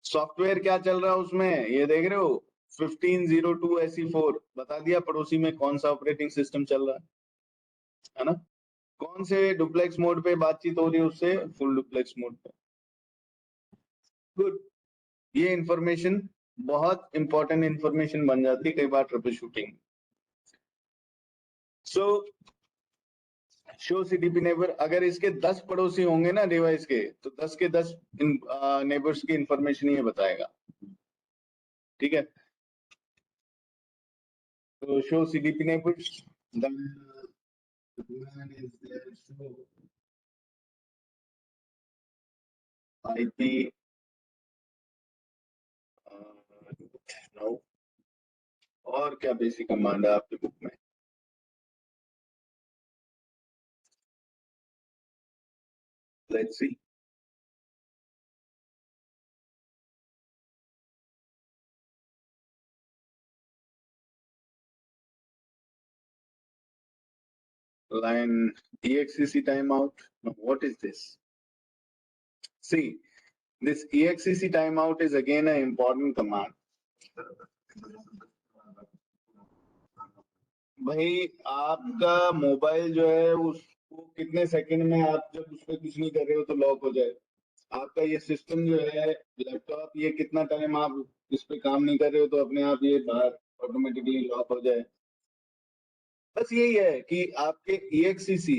सॉफ्टवेयर क्या चल रहा है उसमें, ये देख रहे हो 1502 SE4, बता दिया पड़ोसी में कौन सा ऑपरेटिंग सिस्टम चल रहा है ना? कौन से डुप्लेक्स मोड पे बातचीत हो रही है उससे, फुल डुप्लेक्स मोड पे। गुड, ये इंफॉर्मेशन बहुत इंपॉर्टेंट इंफॉर्मेशन बन जाती है कई बार troubleshooting. So show CDP neighbor, अगर इसके 10 पड़ोसी होंगे ना डिवाइस के, तो 10 के 10 नेबर्स की इंफॉर्मेशन ये बताएगा। ठीक है, तो show CDP neighbour IP no, और क्या बेसिक कमांड है आपके बुक में, let's see. Line exec timeout. Now, what is this? See, this exec timeout is again an important command. भाई आपका मोबाइल जो है उसको कितने सेकंड में, आप जब उस पर कुछ नहीं कर रहे हो तो लॉक हो जाए। आपका ये सिस्टम जो है लैपटॉप, ये कितना टाइम आप इस पे काम नहीं कर रहे हो तो अपने आप ये बाहर ऑटोमेटिकली लॉक हो जाए। बस यही है कि आपके EXCC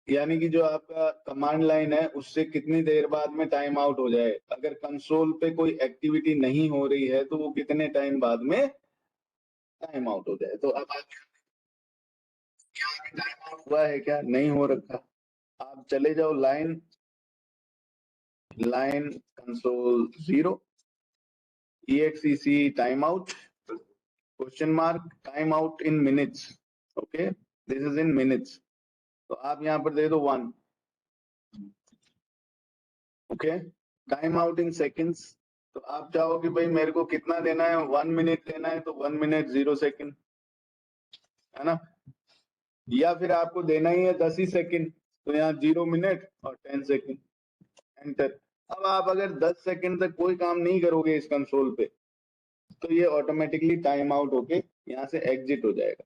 यानी कि जो आपका कमांड लाइन है उससे कितनी देर बाद में टाइम आउट हो जाए। अगर कंसोल पे कोई एक्टिविटी नहीं हो रही है तो वो कितने टाइम बाद में टाइम आउट हो जाए। तो अब आप टाइम आउट हुआ है क्या? नहीं हो रखा। आप चले जाओ line console 0 exec time out question mark time out in minutes. Okay, this is in minutes. तो आप यहाँ पर दे दो 1। Okay, time out in seconds. तो आप चाहो कि भाई मेरे को कितना देना है, 1 मिनट लेना है, तो 1 मिनट 0 सेकंड, है ना। या फिर आपको देना ही है 10 ही सेकंड, तो यहाँ 0 मिनट और 10 सेकंड, एंटर। अब आप अगर 10 सेकंड तक कोई काम नहीं करोगे इस कंसोल पे, तो ये ऑटोमेटिकली टाइम आउट होके यहाँ से एग्जिट हो जाएगा।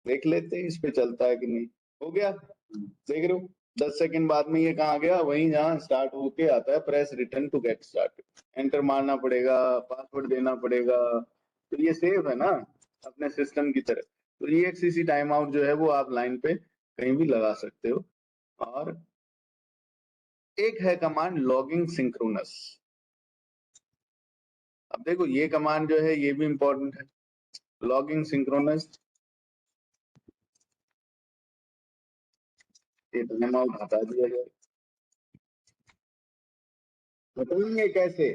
देख लेते हैं इस पे चलता है कि नहीं। हो गया, देख रहे हो 10 सेकंड बाद में ये कहाँ गया, वहीं जहाँ स्टार्ट होके आता है press return to get start. Enter मारना पड़ेगा, पासवर्ड देना पड़ेगा, तो ये सेव है ना अपने सिस्टम की तरह। तो ये एक्ससीसी टाइम आउट जो है वो आप लाइन पे कहीं भी लगा सकते हो। और एक है कमांड लॉगिंग सिंक्रोनस। अब देखो ये कमांड जो है ये भी इंपॉर्टेंट है, लॉगिंग सिंक्रोनस। ये टाइम आउट हटा दिया जाए। बताएंगे कैसे?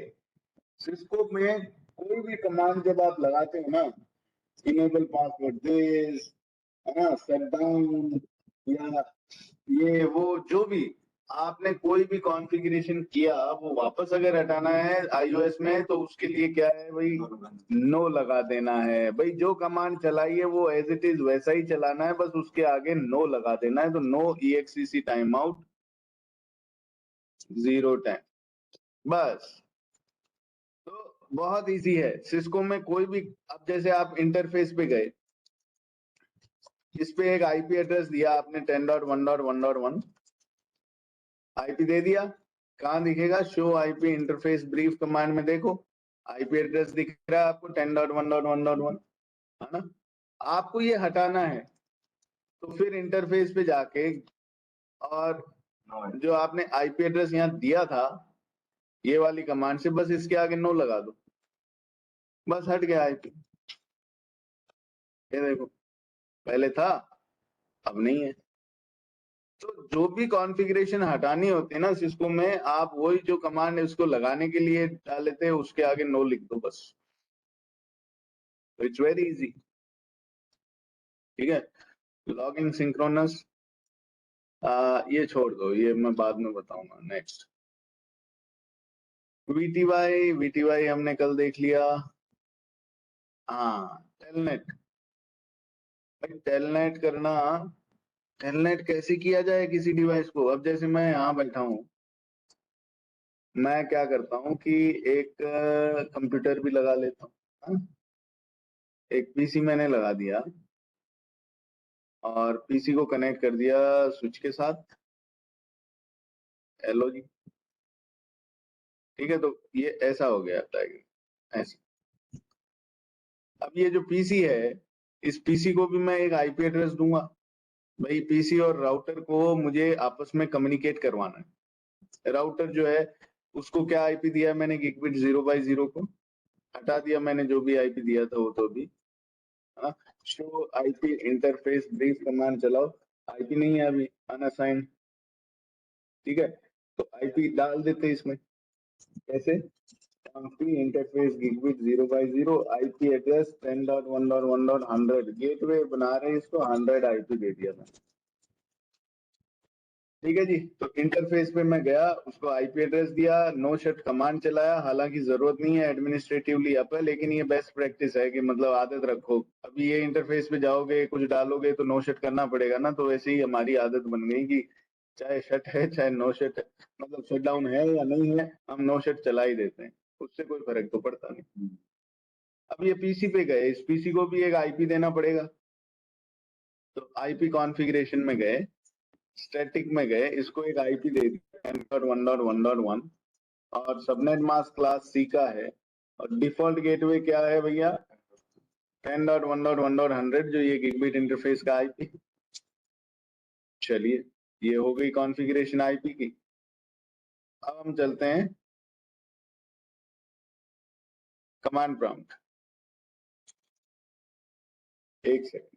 सिस्को में कोई भी कमांड जब आप लगाते हो ना, इनेबल पासवर्ड दिस, है ना, शट डाउन, या ये वो जो भी आपने कोई भी कॉन्फ़िगरेशन किया, वो वापस अगर हटाना है iOS में, तो उसके लिए क्या है भाई, नो लगा देना है। भाई जो कमांड चलाई है वो एज इट इज वैसा ही चलाना है, बस उसके आगे नो लगा देना है। तो no exec time out 0 time, बस। तो बहुत इजी है सिस्को में कोई भी। अब जैसे आप इंटरफेस पे गए, इस पे एक आईपी एड्रेस दिया आपने 10.1.1.1, आईपी दे दिया। कहाँ दिखेगा? Show IP interface brief command में देखो, आईपी एड्रेस दिख रहा है आपको 10.1.1.1, है ना। आपको ये हटाना है, तो फिर इंटरफेस पे जाके और जो आपने आईपी एड्रेस यहाँ दिया था ये वाली कमांड से, बस इसके आगे नो लगा दो, बस हट गया आईपी। ये देखो, पहले था अब नहीं है। तो जो भी कॉन्फ़िगरेशन हटानी होती है ना सिस्को में, आप वही जो कमांड है उसको लगाने के लिए डाल लेते हैं, उसके आगे नो लिख दो बस। तो इट्स वेरी इजी, ठीक है। लॉगिंग सिंक्रोनस ये छोड़ दो, ये मैं बाद में बताऊंगा। नेक्स्ट वीटीवाई हमने कल देख लिया। हाँ, टेलनेट। भाई टेलनेट करना, टेलनेट कैसे किया जाए किसी डिवाइस को? अब जैसे मैं यहाँ बैठा हूँ, मैं क्या करता हूँ कि एक कंप्यूटर भी लगा लेता हूँ, हाँ? एक पीसी मैंने लगा दिया और पीसी को कनेक्ट कर दिया स्विच के साथ। एलओ जी, ठीक है। तो ये ऐसा हो गया डायग्राम, ऐसे। अब ये जो पीसी है, इस पीसी को भी मैं एक आईपी एड्रेस दूंगा। भाई पीसी और राउटर को मुझे आपस में कम्युनिकेट करवाना है। राउटर जो है उसको क्या आईपी दिया है मैंने, गिगबिट 0/0 को हटा दिया मैंने, जो भी आईपी दिया था वो तो भी। Show IP interface brief command चलाओ, आईपी नहीं है अभी, अनअसाइंड, ठीक है। तो आईपी डाल देते इसमें, कैसे? Company interface gigabit 0/0 IP address 10.1.1.100, gateway बना रहे हैं इसको, 100 आईपी दे दिया मैंने, ठीक है जी। तो इंटरफेस पे मैं गया, उसको आईपी एड्रेस दिया, नो शट कमांड चलाया। हालांकि जरूरत नहीं है, एडमिनिस्ट्रेटिवली अप है, लेकिन ये बेस्ट प्रैक्टिस है कि मतलब आदत रखो। अभी ये इंटरफेस पे जाओगे कुछ डालोगे तो नो शट करना पड़ेगा ना। तो वैसे ही हमारी आदत बन गई कि चाहे शट है चाहे नो शट है, मतलब शट डाउन है या नहीं है, हम नो शट चला ही देते हैं, उससे कोई फर्क तो पड़ता नहीं। अब ये पीसी पे गए, इस पीसी को भी एक आईपी देना पड़ेगा। तो आईपी कॉन्फ़िगरेशन में गए, स्टैटिक में गए, इसको एक आईपी दे दिया 10.1.1.1 और सबनेट मास्क क्लास सी का है। और डिफॉल्ट गेटवे क्या है भैया? 10.1.1.100, जो ये गिगबिट इंटरफेस का आईपी। चलिए, ये हो गई कॉन्फ़िगरेशन आईपी की। अब हम चलते हैं कमांड प्रॉम्प्ट। एक सेकंड।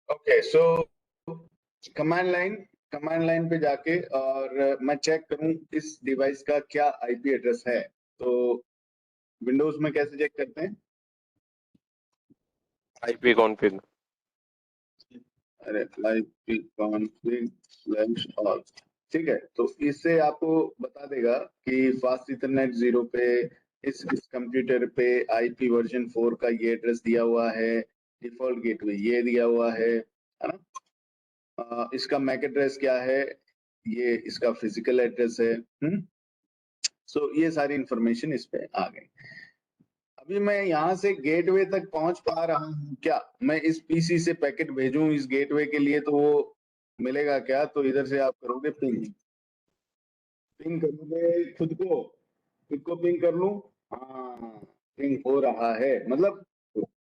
ओके, सो कमांड लाइन पे जाके और मैं चेक करूं इस डिवाइस का क्या आईपी एड्रेस है। तो विंडोज में कैसे चेक करते हैं? IP config. अरे आईपी कॉन्फ़िग/ऑल, ठीक है। तो इससे आपको बता देगा कि फास्ट इथरनेट 0 पे इस कंप्यूटर पे आईपी वर्जन 4 का ये एड्रेस दिया हुआ है, डिफॉल्ट गेटवे ये दिया हुआ है ना। इसका मैक एड्रेस क्या है, ये इसका फिजिकल एड्रेस है। सो ये सारी इंफॉर्मेशन इस पे आ गई। अभी मैं यहाँ से गेटवे तक पहुंच पा रहा हूँ क्या? मैं इस पीसी से पैकेट भेजूं इस गेटवे के लिए तो वो मिलेगा क्या? तो इधर से आप करोगे पिंग करोगे खुद को पिंग कर लूं। हाँ, पिंग हो रहा है, मतलब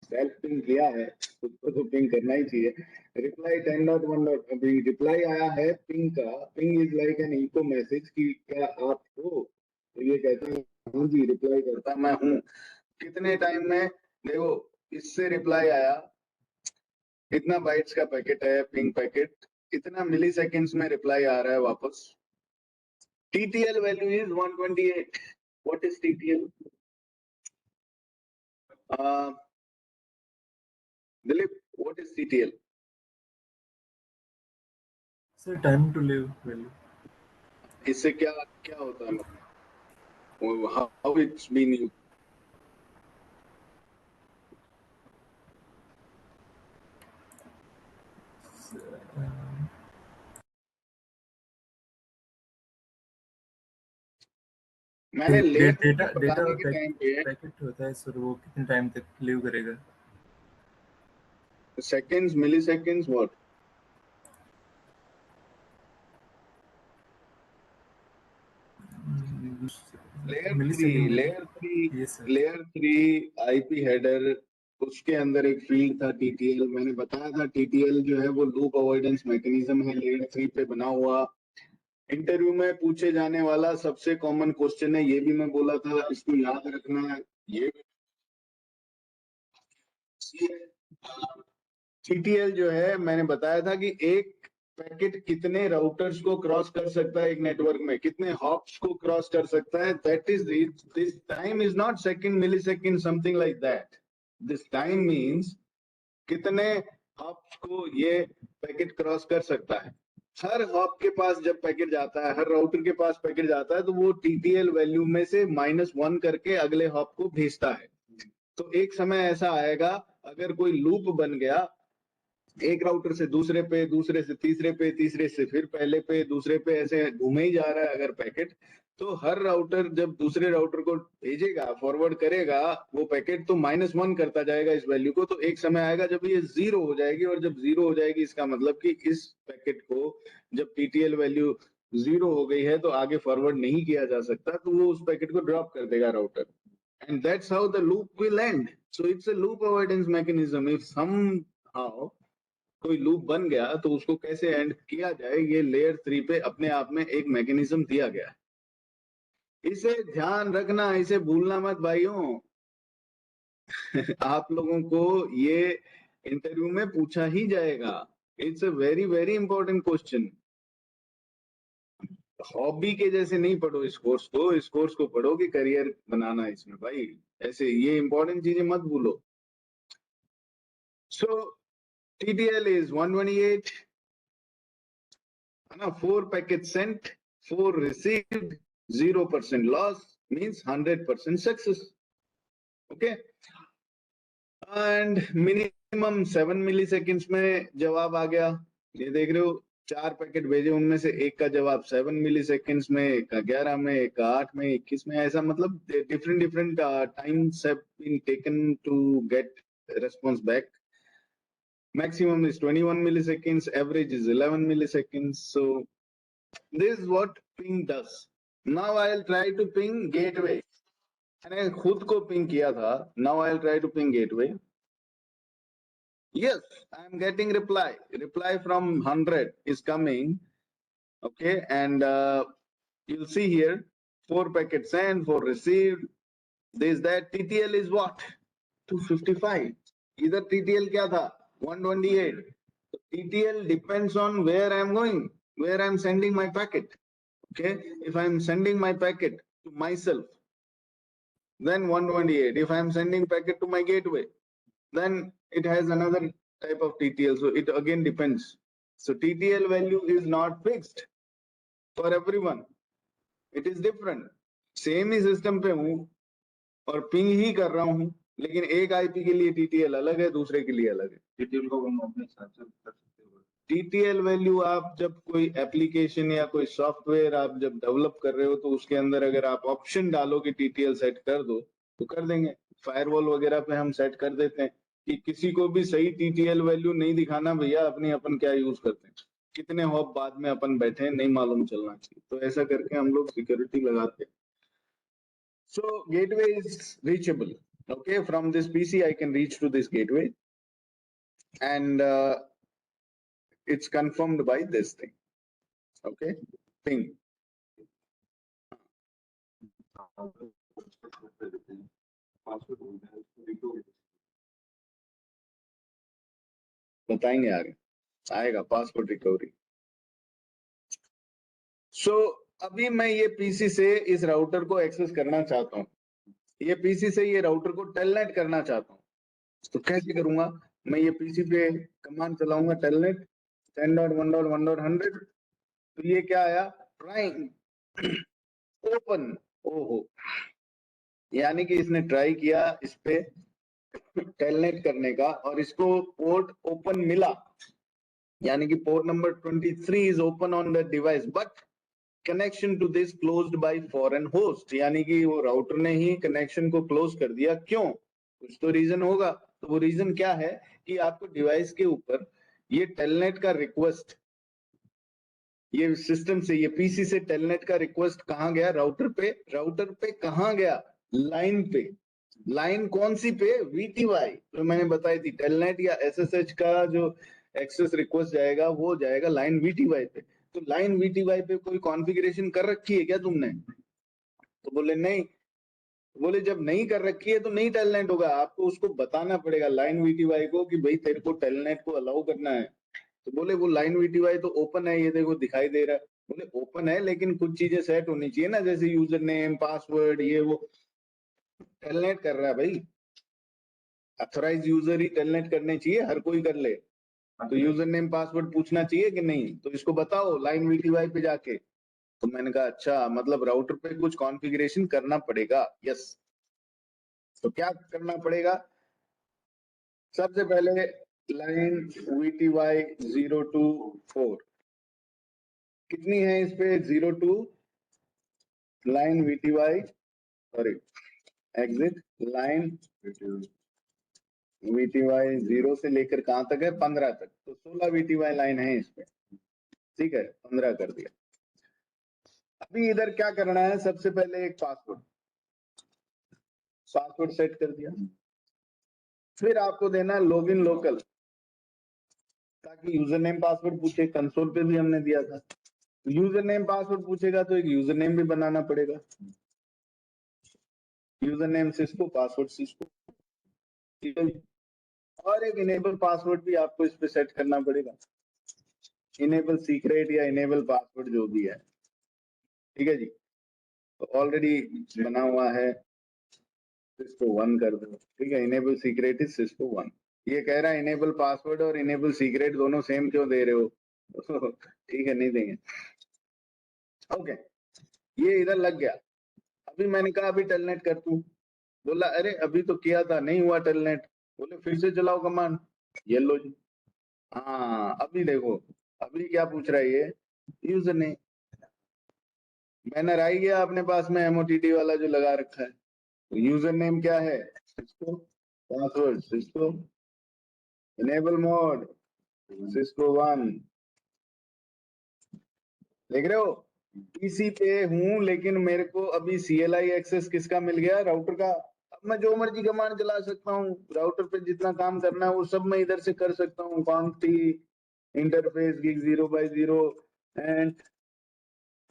सेल्फ पिंग किया है, खुद को तो पिंग करना ही चाहिए। रिप्लाई 10.1 अभी रिप्लाई आया है पिंग का। Ping is like an echo message कि क्या आप हो? तो ये कहता है हाँ जी, रिप्लाई करता मैं हूँ। कितने टाइम में देखो इससे रिप्लाई आया, इतना बाइट्स का पैकेट है पिंग पैकेट, इतना मिली सेकेंड्स में रिप्लाई आ रहा है वापस। TTL value is 128. What is TTL? Dilip, what is TTL? Sir, time to live value. इससे क्या क्या होता है मतलब? How it's been used? मैंने लेयर डेटा बताने के टाइम पे पैकेट होता है सर, वो कितने टाइम तक लिव करेगा? Seconds, milliseconds, what? Layer three IP header, उसके अंदर एक फील्ड था TTL। मैंने बताया था TTL जो है वो लूप अवॉइडेंस मैकेनिज्म है, लेयर 3 पे बना हुआ। इंटरव्यू में पूछे जाने वाला सबसे कॉमन क्वेश्चन है, ये भी मैं बोला था, इसको याद रखना है। ये TTL जो है मैंने बताया था कि एक पैकेट कितने राउटर्स को क्रॉस कर सकता है एक नेटवर्क में, कितने हॉप्स को क्रॉस कर सकता है। That is this time is not second, millisecond, something like that. This time means कितने हॉप्स को ये पैकेट क्रॉस कर सकता है। हर हॉप के पास जब पैकेट जाता है, हर राउटर के पास पैकेट जाता है, तो वो TTL वैल्यू में से -1 करके अगले हॉप को भेजता है। तो एक समय ऐसा आएगा, अगर कोई लूप बन गया एक राउटर से दूसरे पे, दूसरे से तीसरे पे, तीसरे से फिर पहले पे, दूसरे पे, ऐसे घूमे ही जा रहा है अगर पैकेट, तो हर राउटर जब दूसरे राउटर को भेजेगा, फॉरवर्ड करेगा वो पैकेट, तो -1 करता जाएगा इस वैल्यू को। तो एक समय आएगा जब ये 0 हो जाएगी, और जब 0 हो जाएगी इसका मतलब कि इस पैकेट को जब TTL वैल्यू 0 हो गई है तो आगे फॉरवर्ड नहीं किया जा सकता, तो वो उस पैकेट को ड्रॉप कर देगा router. And that's how the loop will and. So it's a loop avoidance mechanism. If somehow कोई लूप बन गया तो उसको कैसे एंड किया जाए, ये लेयर 3 पे अपने आप में एक मैकेनिज्म दिया गया है। इसे ध्यान रखना, इसे भूलना मत भाइयों। आप लोगों को ये इंटरव्यू में पूछा ही जाएगा। It's a very very important question. Hobby के जैसे नहीं पढ़ो इस कोर्स को पढ़ो कि करियर बनाना इसमें भाई। ऐसे ये इंपॉर्टेंट चीजें मत भूलो। सो TTL is 128, है ना। 4 packet Saint, 4 received, 0% loss means 100% success. Okay, and minimum 7 milliseconds में जवाब आ गया। ये देख रहे हो, 4 पैकेट भेजे, उनमें से एक का जवाब 7 milliseconds में, एक का 11 में, एक का 8 में, 21 में। ऐसा मतलब different times have been taken to get response back. Maximum is 21 milliseconds, average is 11 milliseconds. So this is what ping does. Now I'll try to ping gateway. मैंने खुद को पिंग किया था। Now I'll try to ping gateway. Yes, I'm getting reply from 100 is coming. Okay, and you'll see here 4 packets sent, 4 received. This that TTL is what? 255. Either TTL क्या था? 128. TTL depends on where I'm going, where I'm sending my packet. Okay, if I'm sending my packet to myself, then 128. If I'm sending packet to my gateway, then it has another type of TTL. So it again depends. So TTL value is not fixed for everyone. It is different. Same he system पे हूँ और ping ही कर रहा हूँ, लेकिन एक IP के लिए टीटीएल अलग है, दूसरे के लिए अलग है. टीटीएल को हम अपने हिसाब से कर सकते हैं. टीटीएल वैल्यू आप जब कोई एप्लीकेशन या कोई सॉफ्टवेयर आप जब डेवलप कर रहे हो तो उसके अंदर अगर आप ऑप्शन डालो कि टीटीएल सेट कर दो तो कर देंगे. फायरवॉल वगैरह पे हम सेट कर देते हैं कि किसी को भी सही टीटीएल वैल्यू नहीं दिखाना भैया, अपनी अपन क्या यूज करते हैं, कितने हॉप बाद में अपन बैठे नहीं मालूम चलना चाहिए, तो ऐसा करके हम लोग सिक्योरिटी लगाते हैं. So gateway is reachable. Okay, from this PC I can reach to this gateway, and it's confirmed by this thing. Okay, ping. बताएंगे आगे, आएगा पासवर्ड रिकवरी. सो अभी मैं ये पीसी से इस राउटर को एक्सेस करना चाहता हूँ, ये पीसी से ये राउटर को टेलनेट करना चाहता हूँ. तो कैसे करूंगा? मैं ये पीसी पे कमांड चलाऊंगा टेलनेट 10.1.1.100. तो ये क्या आया? Trying open. ओहो, यानी कि इसने ट्राई किया इस पे टेलनेट करने का और इसको पोर्ट ओपन मिला, यानी कि port number 23 is open on the device but connection to this closed by foreign host, यानी कि वो राउटर ने ही कनेक्शन को क्लोज कर दिया. क्यों? कुछ तो रीजन होगा. तो वो रीजन क्या है कि आपको डिवाइस के ऊपर ये टेलनेट का रिक्वेस्ट, ये सिस्टम से, ये पीसी से टेलनेट का रिक्वेस्ट कहां गया? राउटर पे. राउटर पे कहां गया? लाइन पे. लाइन कौन सी पे? वीटीवाई. तो मैंने बताई थी टेलनेट या एसएसएच का जो एक्सेस रिक्वेस्ट जाएगा वो जाएगा लाइन वीटीवाई पे. तो लाइन वीटीवाई पे कोई कॉन्फ़िगरेशन कर रखी है क्या तुमने? तो बोले नहीं. बोले जब नहीं कर रखी है तो नहीं टेलनेट होगा, आपको उसको बताना पड़ेगा लाइन वीटीवाई को कि भाई तेरे को टेलनेट को अलाउ करना है. तो बोले वो लाइन वीटीवाई तो ओपन है, ये देखो दिखाई दे रहा है. बोले ओपन है लेकिन कुछ चीजें सेट होनी चाहिए ना, जैसे यूजर नेम, पासवर्ड, ये वो. टेलनेट कर रहा है भाई, अथोराइज यूजर ही टेलनेट करने चाहिए, हर कोई कर ले. तो यूजर नेम पासवर्ड पूछना चाहिए कि नहीं? तो इसको बताओ लाइन वीटीवाई पे जाके. तो मैंने कहा अच्छा, मतलब राउटर पे कुछ कॉन्फ़िगरेशन करना पड़ेगा. यस. तो क्या करना पड़ेगा? सबसे पहले लाइन वीटीवाई 024 कितनी है इस पे? 02 लाइन वीटीवाई, सॉरी एग्जिट लाइन वीटीवाई 0 से लेकर कहां तक है? 15 तक. तो 16 वीटीवाई लाइन है इस पे. ठीक है, 15 कर दिया. अभी इधर क्या करना है? सबसे पहले एक पासवर्ड सेट कर दिया. फिर आपको देना लॉगिन लोकल, ताकि यूजर नेम पासवर्ड पूछे. कंसोल पे भी हमने दिया था. यूजर नेम पासवर्ड पूछेगा तो एक यूजर नेम भी बनाना पड़ेगा. User name Cisco, password Cisco. और एक इनेबल पासवर्ड भी आपको इस पे सेट करना पड़ेगा, इनेबल सीक्रेट या इनेबल पासवर्ड जो भी है. ठीक है जी. तो ऑलरेडी बना हुआ है, सिस्को 1 कर दो. ठीक है, इनेबल सीक्रेट इज सिस्को 1. ये कह रहा है इनेबल पासवर्ड और इनेबल सीक्रेट दोनों सेम क्यों दे रहे हो? ठीक है, नहीं देंगे. ओके, ये इधर लग गया. अभी मैंने कहा अभी टेलनेट कर तू. बोला अरे अभी तो किया था, नहीं हुआ टेलनेट. बोले फिर से चलाओ कमांड. ये लो जी. हाँ, अभी देखो, अभी क्या पूछ रहा है ये? User name. बैनर आई गया अपने पास में एमओटीटी वाला जो लगा रखा है. तो यूजर नेम क्या है? Cisco. Password Cisco. Enable mode Cisco 1. देख रहे हो, पीसी पे हूं लेकिन मेरे को अभी सीएलआई एक्सेस किसका मिल गया? राउटर का. अब मैं जो मर्जी कमांड चला सकता हूँ, राउटर पे जितना काम करना है वो सब मैं इधर से कर सकता हूँ. कॉन्फी इंटरफेस गिग 0x0 एंड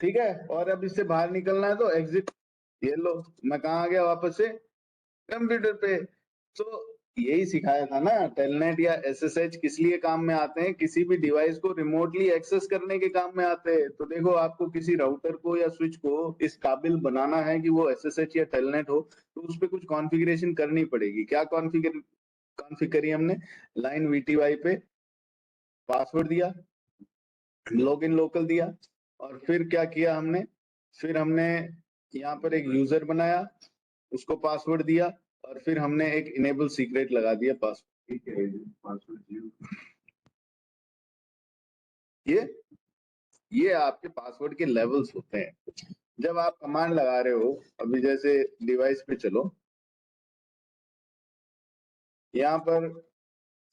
ठीक है, और अब इससे बाहर निकलना है तो एग्जिट, ये लो मैं कहाँ आ गया वापस से कंप्यूटर पे। तो यही सिखाया था ना, टेलनेट या एसएसएच किस लिए काम में आते हैं, किसी भी डिवाइस को रिमोटली एक्सेस करने के काम में आते हैं। तो देखो आपको किसी राउटर को या स्विच को इस काबिल बनाना है कि वो एसएसएच या टेलनेट हो, तो उस पर कुछ कॉन्फ़िगरेशन करनी पड़ेगी। क्या कॉन्फ़िगर करी हमने, लाइन वीटीवाई पे पासवर्ड दिया, लॉगिन लोकल दिया, और फिर क्या किया हमने, फिर हमने यहाँ पर एक यूजर बनाया, उसको पासवर्ड दिया, और फिर हमने एक इनेबल सीक्रेट लगा दिया पासवर्ड। ठीक है, पासवर्ड ये आपके पासवर्ड के लेवल्स होते हैं। जब आप कमांड लगा रहे हो, अभी जैसे डिवाइस पे चलो, यहाँ पर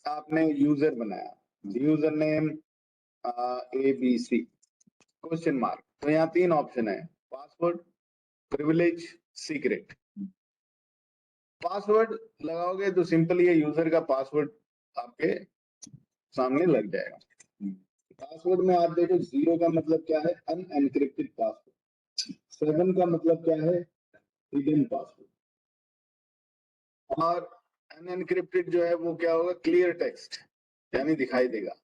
आपने यूजर बनाया, user name ABC question mark, तो यहाँ 3 ऑप्शन है, पासवर्ड, प्रिविलेज, सीक्रेट। पासवर्ड लगाओगे तो सिंपल ये यूजर का पासवर्ड आपके सामने लग जाएगा। पासवर्ड में आप देखो, 0 का मतलब क्या है, अनएनक्रिप्टेड पासवर्ड, 7 का मतलब क्या है, हिडन पासवर्ड, और अनएनक्रिप्टेड जो है वो क्या होगा, क्लियर टेक्स्ट, यानी दिखाई देगा।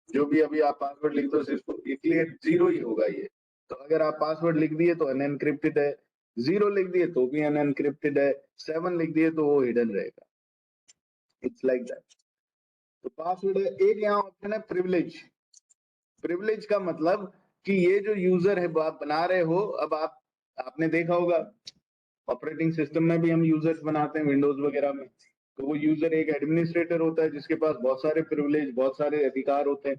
जो भी अभी आप पासवर्ड लिखते हो सिर्फ ये क्लियर 0 ही होगा ये। तो अगर आप पासवर्ड लिख दिए तो अनएनक्रिप्टेड है, 0 लिख दिए तो भी अनएनक्रिप्टेड है, 7 लिख दिए तो वो हिडन रहेगा। It's like that. तो पासवर्ड है। एक यहाँ ऑप्शन है प्रिविलेज। प्रिविलेज का मतलब कि ये जो यूजर है आप बना रहे हो, अब आपने देखा होगा ऑपरेटिंग सिस्टम में भी हम यूजर्स बनाते हैं विंडोज वगैरह में, तो वो यूजर एक एडमिनिस्ट्रेटर होता है जिसके पास बहुत सारे प्रिविलेज, बहुत सारे अधिकार होते हैं,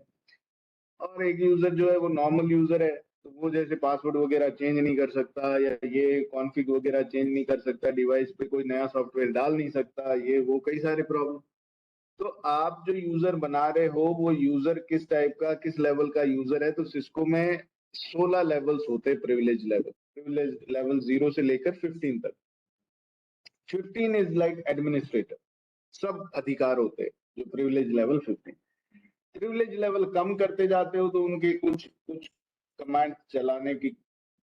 और एक यूजर जो है वो नॉर्मल यूजर है, तो वो जैसे पासवर्ड वगैरह चेंज नहीं कर सकता, या ये कॉन्फ़िग वगैरह चेंज नहीं कर सकता, डिवाइस पे कोई नया सॉफ्टवेयर डाल नहीं सकता, ये वो कई सारे प्रॉब्लम। तो आप जो यूजर बना रहे हो वो यूजर किस टाइप का, किस लेवल का यूजर है, तो सिस्को में 16 लेवल्स होते हैं प्रिविलेज लेवल। प्रिविलेज लेवल 0 से लेकर 15 तक। 15 इज लाइक एडमिनिस्ट्रेटर, सब अधिकार होते हैं जो प्रिविलेज लेवल 15। प्रिविलेज लेवल कम करते जाते हो तो उनके कुछ कुछ कमांड चलाने की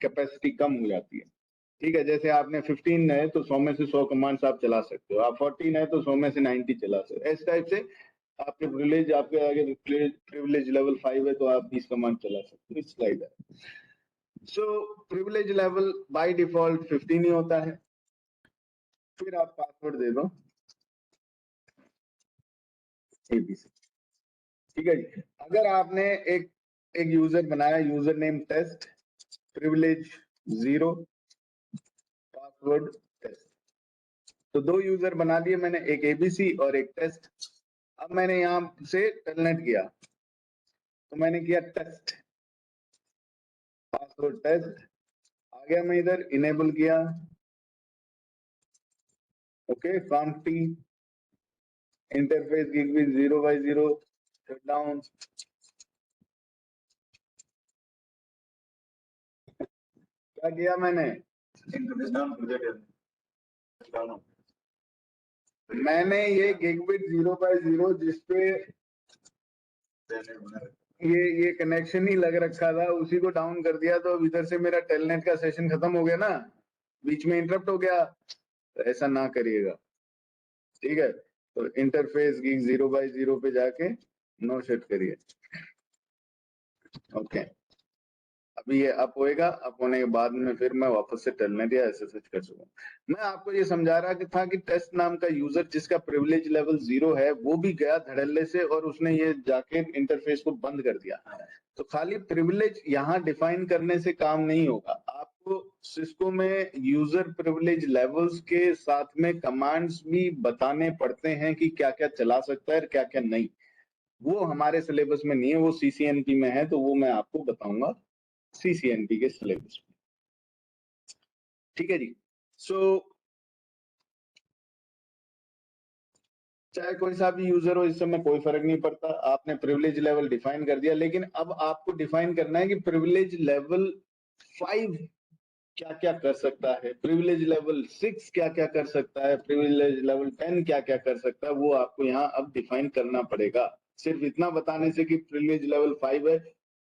कैपेसिटी कम हो जाती है। ठीक है, जैसे आपने 15 है तो 100 में से 100 कमांड्स आप चला सकते हो, आप 14 है तो 100 में से 90 चला सकते हो, इस टाइप से। आपके प्रिविलेज, आपके अगर प्रिविलेज लेवल 5 है तो आप 20 कमांड चला सकते हो, it's like that. So privilege level by default 15 ही होता है। फिर आप पासवर्ड दे दो ABC। ठीक है जी। अगर आपने एक यूजर बनाया, user name test, privilege 0, password test, तो 2 यूजर बना दिए मैंने, एक ABC और एक टेस्ट। अब मैंने यहाँ से टेलनेट किया, तो मैंने किया टेस्ट, पासवर्ड टेस्ट आ गया, मैं इधर इनेबल किया, okay, conf interface gig 0x0 shut down. क्या किया मैंने, मैंने ये गिगबिट 0x0 जिसपे ये कनेक्शन ही लग रखा था उसी को डाउन कर दिया, तो इधर से मेरा टेलनेट का सेशन खत्म हो गया ना, बीच में इंटरप्ट हो गया। तो ऐसा ना करिएगा, ठीक है। तो इंटरफेस गिग 0x0 पे जाके नो सेट करिए, ओके। अभी ये अप होएगा, अप होने के बाद में फिर मैं वापस से टेलनेट या एसएसएच कर सकूँ। मैं आपको ये समझा रहा कि था कि टेस्ट नाम का यूजर जिसका प्रिविलेज लेवल 0 है, वो भी गया धड़ल्ले से और उसने ये जाके इंटरफेस को बंद कर दिया। तो खाली प्रिविलेज यहाँ डिफाइन करने से काम नहीं होगा, आपको सिस्को में यूजर प्रिविलेज लेवल्स के साथ में कमांड्स भी बताने पड़ते हैं कि क्या क्या चला सकता है और क्या क्या नहीं। वो हमारे सिलेबस में नहीं है, वो सीसीएनपी में है, तो वो मैं आपको बताऊंगा सीसीएनपी के सिलेबस में। ठीक है जी। सो चाहे कोई सा भी यूजर हो, इस समय कोई फर्क नहीं पड़ता, आपने प्रिविलेज लेवल डिफाइन कर दिया, लेकिन अब आपको डिफाइन करना है कि प्रिविलेज लेवल 5 क्या क्या कर सकता है, प्रिविलेज लेवल 6 क्या क्या कर सकता है, प्रिविलेज लेवल 10 क्या क्या कर सकता है, वो आपको यहाँ अब डिफाइन करना पड़ेगा। सिर्फ इतना बताने से कि प्रिविलेज लेवल 5 है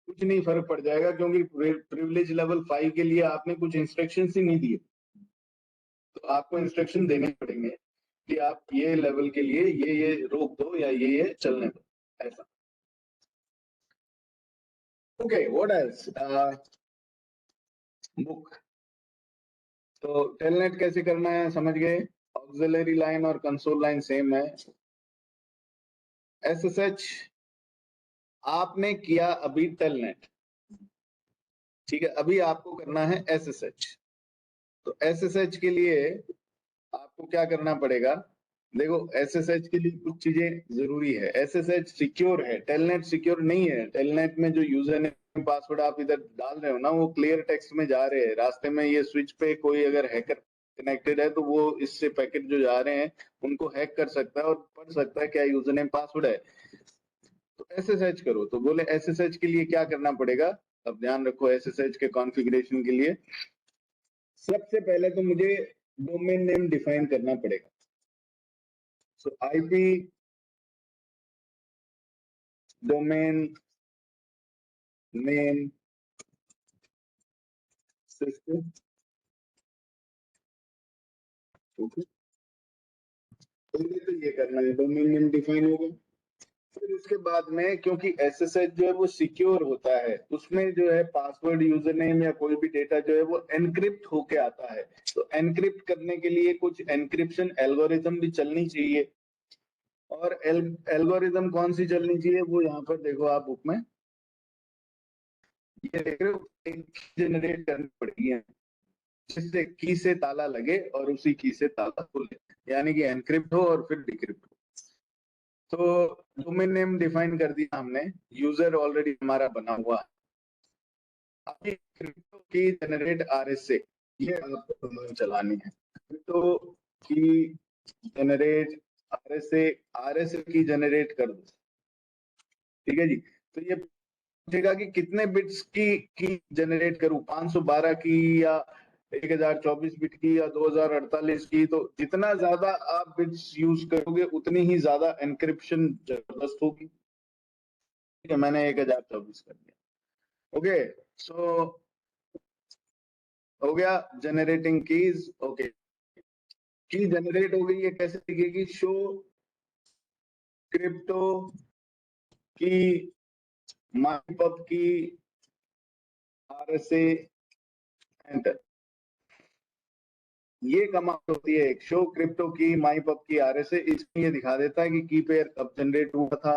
कुछ नहीं फर्क पड़ जाएगा, क्योंकि प्रिविलेज लेवल 5 के लिए आपने कुछ इंस्ट्रक्शंस ही नहीं दिए, तो आपको इंस्ट्रक्शन देने पड़ेंगे कि आप ये लेवल के लिए ये रोक दो या ये चलने दो, ऐसा। Okay, what else? बुक। तो टेलनेट कैसे करना है समझ गए। ऑक्सिलरी लाइन और कंसोल लाइन सेम है। एसएसएच आपने किया अभी टेलनेट, ठीक है, अभी आपको करना है एसएसएच। तो एसएसएच के लिए आपको क्या करना पड़ेगा, देखो एसएसएच के लिए कुछ चीजें जरूरी है। एसएसएच सिक्योर है, टेलनेट सिक्योर नहीं है। टेलनेट में जो यूजर नेम पासवर्ड आप इधर डाल रहे हो ना, वो क्लियर टेक्स्ट में जा रहे हैं। रास्ते में ये स्विच पे कोई अगर हैकर कनेक्टेड है तो वो इससे पैकेट जो जा रहे हैं उनको हैक कर सकता है और पढ़ सकता है क्या यूजर नेम पासवर्ड है। तो एसएसएच करो, तो बोले एसएसएच के लिए क्या करना पड़ेगा। अब ध्यान रखो, एसएसएच के कॉन्फ़िगरेशन के लिए सबसे पहले तो मुझे डोमेन नेम डिफाइन करना पड़ेगा। सो IP domain name system, okay, तो ये करना है, डोमेन नेम डिफाइन होगा। फिर उसके बाद में, क्योंकि एसएसएच जो है वो सिक्योर होता है, उसमें जो है पासवर्ड, यूजर नेम या कोई भी डेटा जो है वो एनक्रिप्ट होके आता है। तो एनक्रिप्ट करने के लिए कुछ एनक्रिप्शन एल्गोरिथम भी चलनी चाहिए। और एल्गोरिथम कौन सी चलनी चाहिए, वो यहाँ पर देखो आप बुक में ये देख रहे हो, एक जनरेट करनी पड़ेगी, जिससे की से ताला लगे और उसी की से ताला खुले, यानी कि एनक्रिप्ट हो और फिर डिक्रिप्ट हो। तो डोमेन नेम डिफाइन कर दिया हमने, यूजर ऑलरेडी हमारा बना हुआ है। अभी क्रिप्टो की जनरेट आरएसए, ये आपको कमांड चलानी है। क्रिप्टो की जनरेट आरएसए, आरएसए की जनरेट कर दो, ठीक है जी। तो ये पूछेगा कि कितने बिट्स की जनरेट करूं, 512 की या 1024 बिट की या 2048 की। तो जितना ज्यादा आप बिट्स यूज करोगे उतनी ही ज्यादा एनक्रिप्शन जबरदस्त होगी। ठीक है, मैंने 1024 कर दिया। ओके, सो हो गया जनरेटिंग कीज। ओके, की जनरेट हो गई, ये कैसे दिखेगी, शो क्रिप्टो की माईपब की आरएसए एंटर, ये कमांड होती है एक, शो क्रिप्टो की माईपब की आरएसए। इसमें ये दिखा देता है कि की पेयर कब जनरेट हुआ था,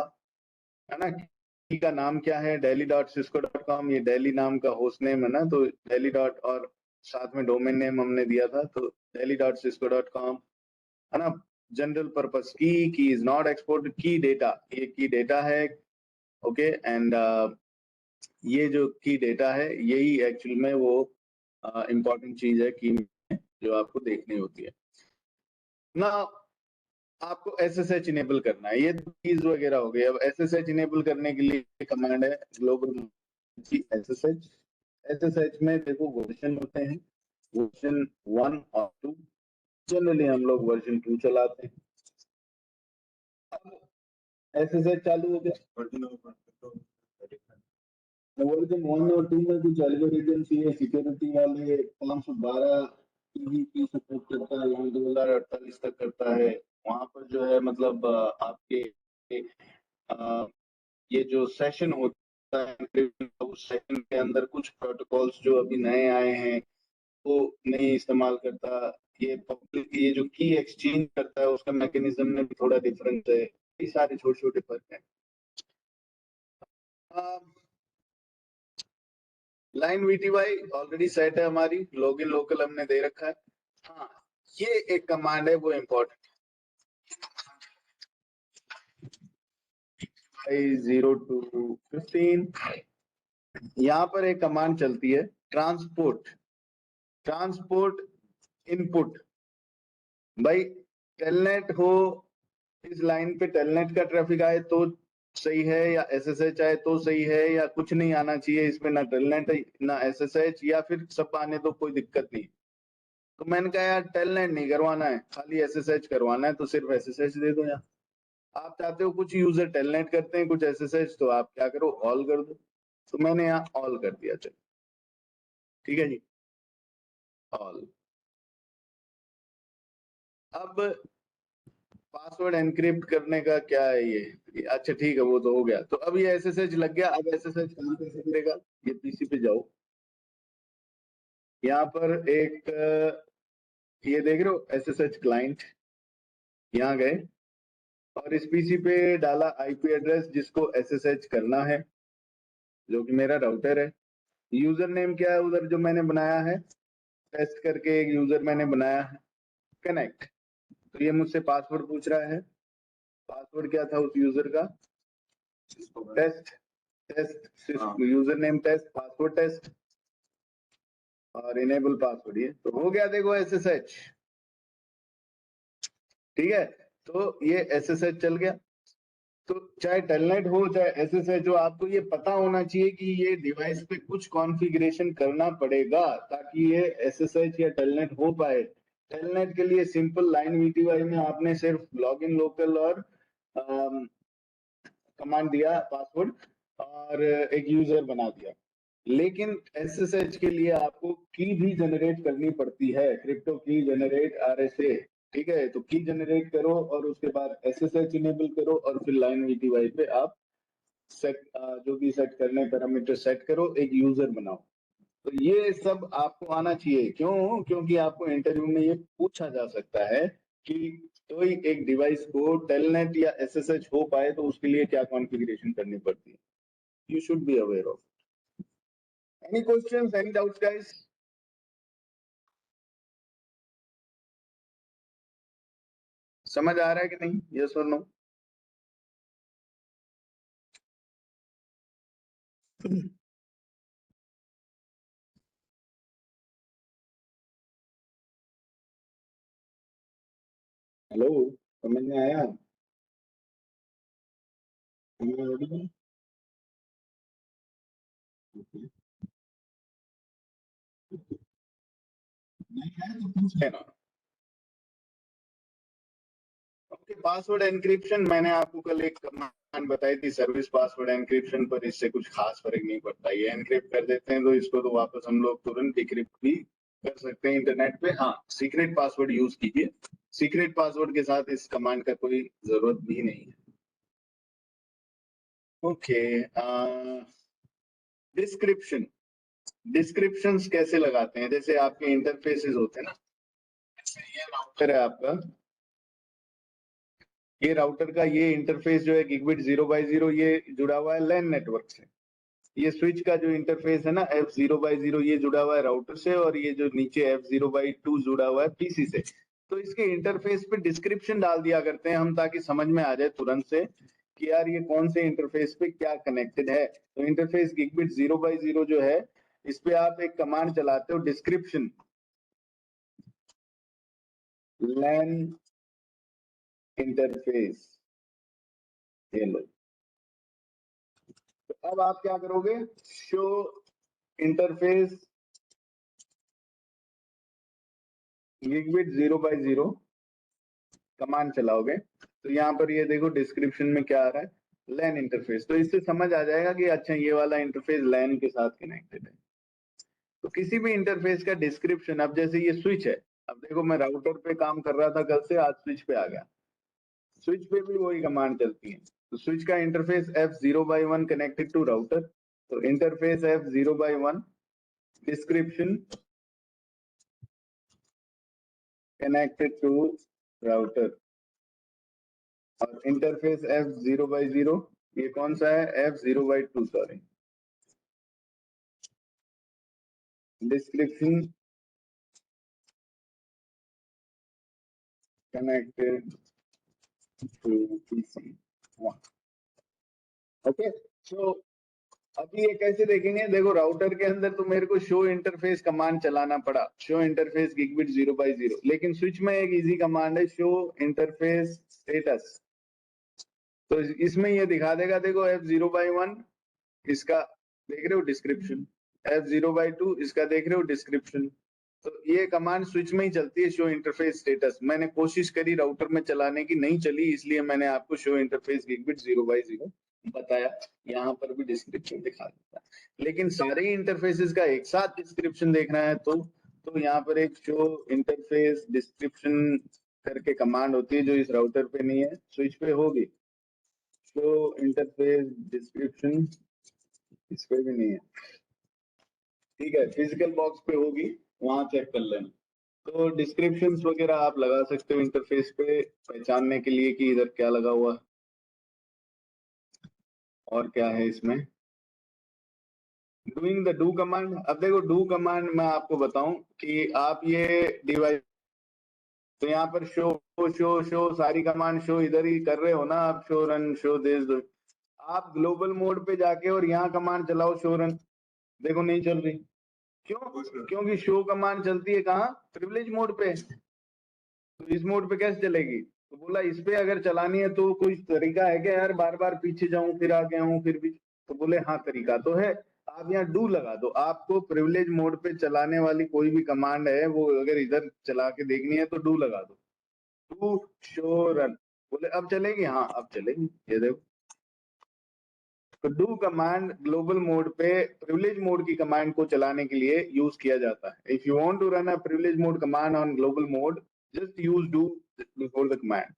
है ना। की का नाम क्या है, delhi.cisco.com, ये डेली नाम का होस्ट नेम है ना, तो डेली डॉट और साथ में डोमेन नेम हमने दिया था, तो delhi.cisco.com, है ना। जनरल पर्पस की इज नॉट एक्सपोर्ट, की डेटा, ये की डेटा है, ओके। एंड ये जो की डेटा है यही एक्चुअल में वो इंपॉर्टेंट चीज है की में, जो आपको देखनी होती है ना। आपको एसएसएच इनेबल करना है, ये कीज वगैरह हो गए। अब एसएसएच इनेबल करने के लिए कमांड है ग्लोबल एसएसएच। एसएसएच में देखो वर्जन होते हैं, वर्जन 1 और 2। जनरली हम लोग वर्जन 2 चलाते हैं। अब एसएसएच चालू हो गया, वर्जन 1 और 2 में कुछ एल्गोरिथम चाहिए सिक्योरिटी वाले। 512 की सपोर्ट करता है, 2048 तक करता है। वहां पर जो है मतलब आपके ये जो सेशन होता है उस सेशन के अंदर कुछ प्रोटोकॉल्स जो अभी नए आए हैं वो नहीं इस्तेमाल करता। ये पब्लिक ये जो की एक्सचेंज करता है उसका मैकेनिज्म में भी थोड़ा डिफरेंस है। ये सारे छोटे छोटे फर्क हैं। लाइन वीटीवाई ऑलरेडी सेट है हमारी, लॉगिन लोकल हमने दे रखा है। हाँ, ये एक कमांड है वो इम्पोर्टेंट, 0 to 15। यहाँ पर एक कमांड चलती है ट्रांसपोर्ट, ट्रांसपोर्ट इनपुट। भाई टेलनेट हो, इस लाइन पे टेलनेट का ट्रैफिक आए तो सही है, या एसएसएच आए तो सही है, या कुछ नहीं आना चाहिए इसमें, ना टेलनेट ना एसएसएच, या फिर सब आने तो कोई दिक्कत नहीं। तो मैंने कहा यार टेलनेट नहीं करवाना है, खाली एसएसएच करवाना है, तो सिर्फ एसएसएच दे दो। यहाँ आप चाहते हो कुछ यूजर टेलनेट करते हैं कुछ एसएसएच, तो आप क्या करो ऑल कर दो। तो मैंने यहाँ ऑल कर दिया, चलो ठीक है जी, ऑल। अब पासवर्ड एनक्रिप्ट करने का क्या है ये अच्छा ठीक है, वो तो हो गया। तो अब ये एसएसएच लग गया। अब एसएसएच काम कैसे करेगा, ये पीसी पे जाओ, यहाँ पर एक ये देख रहे हो एसएसएच क्लाइंट, यहाँ गए और इस पीसी पे डाला आईपी एड्रेस जिसको एसएसएच करना है, जो कि मेरा राउटर है। यूजर नेम क्या है उधर जो मैंने बनाया है, टेस्ट करके एक यूजर मैंने बनाया है, कनेक्ट। तो ये मुझसे पासवर्ड पूछ रहा है, पासवर्ड क्या था उस यूजर का, test, test user name test, password test और इनेबल पासवर्ड। ये तो हो गया, देखो एसएसएच, ठीक है। तो ये एसएसएच चल गया। तो चाहे टेलनेट हो चाहे एसएसएच हो, आपको ये पता होना चाहिए कि ये डिवाइस पे कुछ कॉन्फ़िगरेशन करना पड़ेगा ताकि ये एसएसएच या टेलनेट हो पाए। टेलनेट के लिए सिंपल लाइन वीटीवाई में आपने सिर्फ लॉगिन लोकल और कमांड दिया पासवर्ड और एक यूजर बना दिया। लेकिन एसएसएच के लिए आपको की भी जनरेट करनी पड़ती है, क्रिप्टो की जनरेट आरएसए, ठीक है। तो की जनरेट करो और उसके बाद एसएसएच इनेबल करो और फिर लाइन वीटीवाई पे आप सेट जो भी सेट करने पैरामीटर सेट करो, एक यूजर बनाओ। तो ये सब आपको आना चाहिए। क्यों? क्योंकि आपको इंटरव्यू में ये पूछा जा सकता है कि कोई एक डिवाइस को टेलनेट या एसएसएच हो पाए तो उसके लिए क्या कॉन्फ़िगरेशन करनी पड़ती है। You should be aware of. Any questions, any doubts guys? समझ आ रहा है कि नहीं, यस और नो? हेलो, समझ में आया? Am I audible? Okay. नहीं है तो पूछ लेना। ओके, पासवर्ड एनक्रिप्शन मैंने आपको कल एक कमांड बताई थी, सर्विस पासवर्ड एनक्रिप्शन, पर इससे कुछ खास फर्क नहीं पड़ता। ये एनक्रिप्ट कर देते हैं तो इसको तो वापस हम लोग तुरंत डिक्रिप्ट भी कर सकते हैं इंटरनेट पे। हाँ, सीक्रेट पासवर्ड यूज कीजिए, सीक्रेट पासवर्ड के साथ इस कमांड का कोई जरूरत भी नहीं है। ओके, डिस्क्रिप्शन, डिस्क्रिप्शंस कैसे लगाते हैं? जैसे आपके इंटरफेसेस होते हैं ना, जैसे ये राउटर है आपका, ये राउटर का ये इंटरफेस जो है गिगबिट 0x0, ये जुड़ा हुआ है लैन नेटवर्क से। ये स्विच का जो इंटरफेस है ना F0x0, ये जुड़ा हुआ है राउटर से, और ये जो नीचे F0x2 जुड़ा हुआ है पीसी से। तो इसके इंटरफेस पे डिस्क्रिप्शन डाल दिया करते हैं हम, ताकि समझ में आ जाए तुरंत से कि यार ये कौन से इंटरफेस पे क्या कनेक्टेड है। तो इंटरफेस गिगबिट 0x0 जो है, इस पे आप एक कमांड चलाते हो, डिस्क्रिप्शन लैन इंटरफेस, ये लो। तो अब आप क्या करोगे, show interface gigabit 0x0 command चलाओगे तो यहाँ पर ये देखो डिस्क्रिप्शन में क्या आ रहा है, लैन इंटरफेस। तो इससे समझ आ जाएगा कि अच्छा ये वाला इंटरफेस लैन के साथ कनेक्टेड है। तो किसी भी इंटरफेस का डिस्क्रिप्शन, अब जैसे ये स्विच है, अब देखो मैं राउटर पे काम कर रहा था कल से, आज स्विच पे आ गया। स्विच पे भी वही कमांड चलती है। तो स्विच का interface F0x1 connected to router, तो interface F0x1 description connected to router, और इंटरफेस F0x0 ये कौन सा है, F0x2 sorry, description connected to PC 1। Okay, so अभी ये कैसे देखेंगे, देखो राउटर के अंदर तो मेरे को शो इंटरफेस कमांड चलाना पड़ा, शो इंटरफेस गिगबिट 0x0, लेकिन स्विच में एक इजी कमांड है, शो इंटरफेस स्टेटस। तो इसमें ये दिखा देगा, देखो F0x1 इसका देख रहे हो डिस्क्रिप्शन, F0x2 इसका देख रहे हो डिस्क्रिप्शन। तो ये कमांड स्विच में ही चलती है, शो इंटरफेस स्टेटस। मैंने कोशिश करी राउटर में चलाने की, नहीं चली, इसलिए मैंने आपको शो इंटरफेस गिगबिट 0x0 बताया, यहाँ पर भी डिस्क्रिप्शन दिखा देता है। लेकिन सारे इंटरफेसेस का एक साथ डिस्क्रिप्शन देखना है तो यहाँ पर एक शो इंटरफेस डिस्क्रिप्शन करके कमांड होती है जो इस राउटर पे नहीं है, स्विच पे होगी। शो इंटरफेस डिस्क्रिप्शन इस पे भी नहीं है, ठीक है, फिजिकल बॉक्स पे होगी, वहां चेक कर लेना। तो डिस्क्रिप्शंस वगैरह आप लगा सकते हो इंटरफेस पे पहचानने के लिए कि इधर क्या लगा हुआ है और क्या है इसमें। डूइंग द डू कमांड, अब देखो डू कमांड मैं आपको बताऊं कि आप ये डिवाइस, तो यहाँ पर शो शो शो सारी कमांड शो इधर ही कर रहे हो ना आप, शो रन शो दिस, आप ग्लोबल मोड पे जाके और यहाँ कमांड चलाओ शो रन, देखो नहीं चल रही। क्यों? क्योंकि शो कमांड चलती है कहाँ, प्रिविलेज मोड पे, तो इस मोड पे कैसे चलेगी। तो बोला इस पे अगर चलानी है तो कोई तरीका है क्या यार, बार बार पीछे जाऊं फिर आगे आऊं फिर भी। तो बोले हाँ तरीका तो है, आप यहाँ डू लगा दो, आपको प्रिविलेज मोड पे चलाने वाली कोई भी कमांड है वो अगर इधर चला के देखनी है तो डू लगा दो, डू शो रन। बोले अब चलेगी, हाँ अब चलेगी, ये देखो। तो डू कमांड ग्लोबल मोड पे प्रिविलेज मोड की कमांड को चलाने के लिए यूज किया जाता है। If you want to run a privilege mode command on global mode, just use do before the command.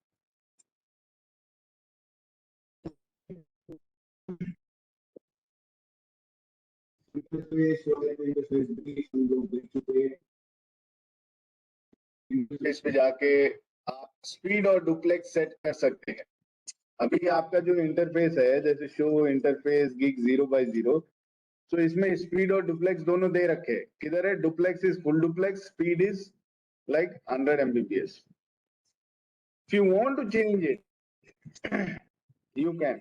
Interface पे जाके आप स्पीड और डुप्लेक्स सेट कर सकते हैं। अभी आपका जो इंटरफेस है जैसे शो इंटरफेस गिग 0x0, तो इसमें स्पीड और डुप्लेक्स दोनों दे रखे हैं। किधर है, duplex is full duplex, speed is like 100 Mbps. If you want to change it, you can.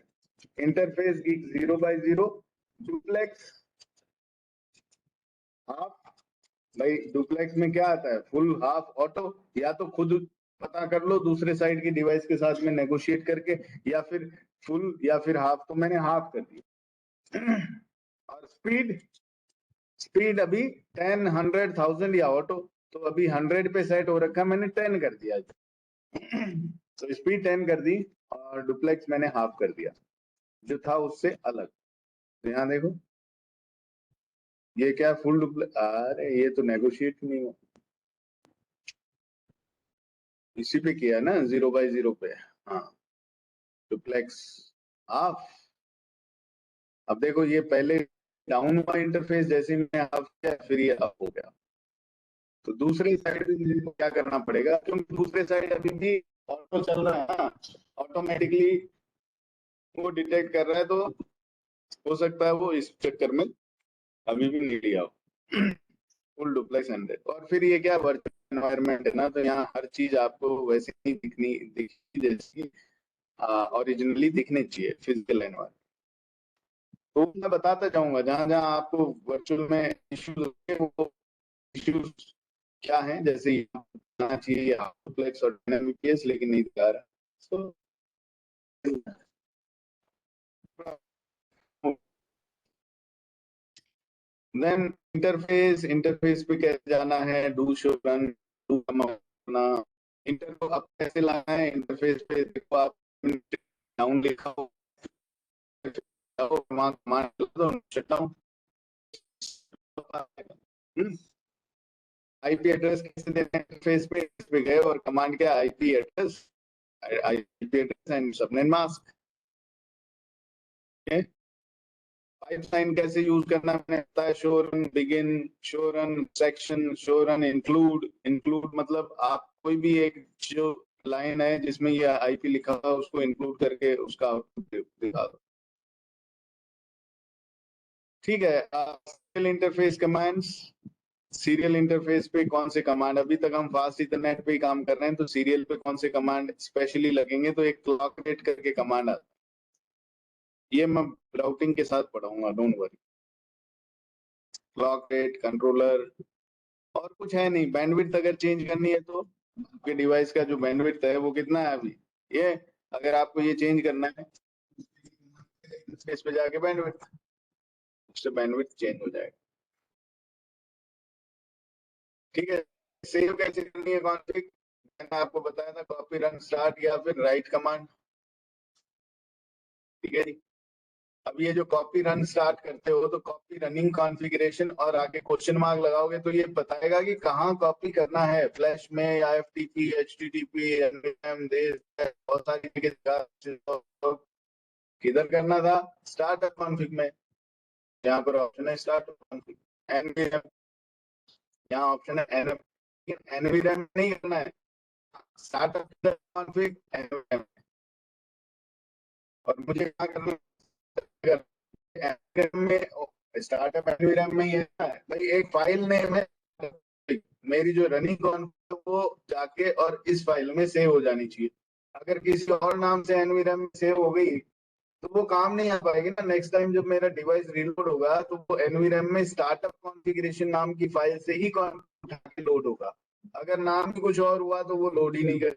Interface gig 0x0, duplex half, भाई डुप्लेक्स में क्या आता है, फुल हाफ ऑटो, या तो खुद पता कर लो दूसरे साइड की डिवाइस के साथ में नेगोशिएट करके, या फिर फुल या फिर हाफ, तो मैंने हाफ कर दिया। और स्पीड, स्पीड अभी 10, 100, 1000 या ऑटो, तो अभी 100 पे सेट हो रखा, मैंने 10 कर दिया। तो स्पीड 10 कर दी और डुप्लेक्स मैंने हाफ कर दिया जो था उससे अलग। तो यहाँ देखो ये क्या फुल डुप्लेक्स, अरे ये तो नेगोशिएट नहीं हुआ, इसी पे किया ना 0x0 पे, हाँ डुप्लेक्स हाफ। अब देखो ये पहले डाउन हुआ इंटरफेस, जैसे मैं हाफ किया फिर ये अप हो गया। तो दूसरी साइड भी मुझे क्या करना पड़ेगा, क्योंकि दूसरे साइड अभी भी ऑटो चल रहा है ना, ऑटोमेटिकली वो डिटेक्ट कर रहा है, तो हो सकता है वो इस चक्कर में अभी भी नहीं लिया हो। फुल डुप्लेक्स 100, और फिर ये क्या वर्चुअल एनवायरनमेंट है ना, तो यहाँ हर चीज आपको वैसे ही दिखी जैसी ओरिजिनली दिखनी चाहिए फिजिकल एनवायरनमेंट। तो मैं बताता जाऊंगा जहां जहां आपको वर्चुअल में इश्यूज वो इश्यूज क्या है, जैसे आना चाहिए डुप्लेक्स और डायनामिक केस, लेकिन नहीं दिखा रहा। So, देन इंटरफेस पे कैसे जाना है, डू शो रन, डू करना, इंटर को आप कैसे लाना है इंटरफेस पे, देखो आप डाउन लिखा हो, वहां कमांड दो शट डाउन। आईपी एड्रेस कैसे देना है इंटरफेस पे गए और कमांड क्या, IP address and subnet mask. Pipeline कैसे यूज करना मैंने बताया, show run begin, show run section, show run include. Include मतलब आप कोई भी एक जो लाइन है जिसमें ये आईपी लिखा हुआ उसको इंक्लूड करके उसका आउटपुट दिखा दो, ठीक है। Serial interface commands, serial interface पे कौन से कमांड, अभी तक हम फास्ट इथरनेट पे ही काम कर रहे हैं, तो सीरियल पे कौन से कमांड स्पेशली लगेंगे, तो एक क्लॉक रेट करके कमांड आता है, ये मैं राउटिंग के साथ पढ़ाऊंगा, don't worry. Clock rate controller, और कुछ है नहीं। बैंडविड्थ अगर चेंज करनी है तो आपके डिवाइस का जो बैंडविड्थ है वो कितना है अभी, ये अगर आपको ये चेंज करना है इस पे जाके बैंडविड्थ, उससे बैंडविड्थ चेंज हो जाएगा, ठीक है। सेव कैसे करनी है कॉन्फ़िग, मैंने आपको बताया था, कॉपी रन स्टार्ट या फिर राइट कमांड, ठीक है जी। अब ये जो कॉपी रन स्टार्ट करते हो तो कॉपी रनिंग कॉन्फ़िगरेशन और आगे क्वेश्चन मार्क लगाओगे तो ये बताएगा कि कहाँ कॉपी करना है, फ्लैश में या एफटीपी, एचटीटीपी, एनवीएम, बहुत सारी जगह किधर करना था, स्टार्ट कॉन्फ़िग में। यहाँ पर ऑप्शन है स्टार्ट कॉन्फ़िग, एनवीएम, यहाँ ऑप्शन है एनवीएम, एनवीएम नहीं करना है, स्टार्ट कॉन्फ़िग एनवीएम। और मुझे क्या करना है, में स्टार्टअप एनवायरनमेंट में ही है ना भाई, एक फाइल नेम है मेरी जो रनिंग कॉन्फ़िग वो जाके और इस फाइल में सेव हो जानी चाहिए। अगर किसी और नाम से एनवायरनमेंट सेव हो गई तो वो काम नहीं आ पाएगी ना। नेक्स्ट टाइम जब मेरा डिवाइस रीलोड होगा तो वो एनवायरनमेंट में स्टार्टअप कॉन्फ़िगरेशन नाम की फाइल से ही उठा के लोड होगा। अगर नाम ही कुछ और हुआ तो वो लोड ही नहीं करेगा।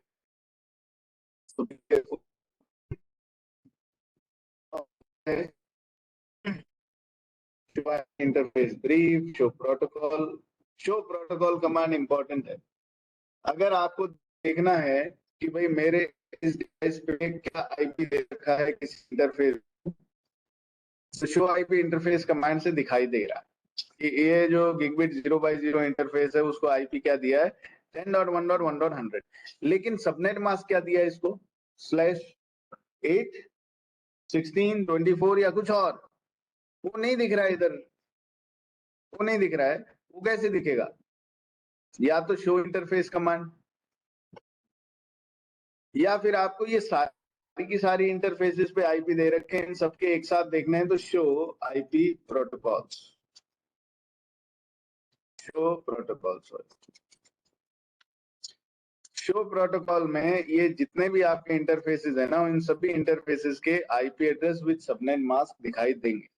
Interface brief, show protocol command important है। अगर आपको देखना है कि भाई मेरे इस डिवाइस पे क्या आईपी दे रखा है किसी इंटरफेस, तो शो आईपी इंटरफेस कमांड से दिखाई दे रहा है कि ये जो गिगबिट 0x0 इंटरफेस है उसको आईपी क्या दिया है, 10.1.1.100। लेकिन सबनेट मास्क क्या दिया है इसको, /8 16 24 या कुछ और, वो नहीं दिख रहा है इधर, वो नहीं दिख रहा है। वो कैसे दिखेगा, या तो शो इंटरफेस कमांड, या फिर आपको ये सारी की सारी इंटरफेसेस पे आईपी दे रखे हैं, इन सबके एक साथ देखने हैं तो show IP protocols, show protocols. Show protocol में ये जितने भी आपके इंटरफेसेस है ना, इन सभी इंटरफेसेस के IP address with subnet mask दिखाई देंगे।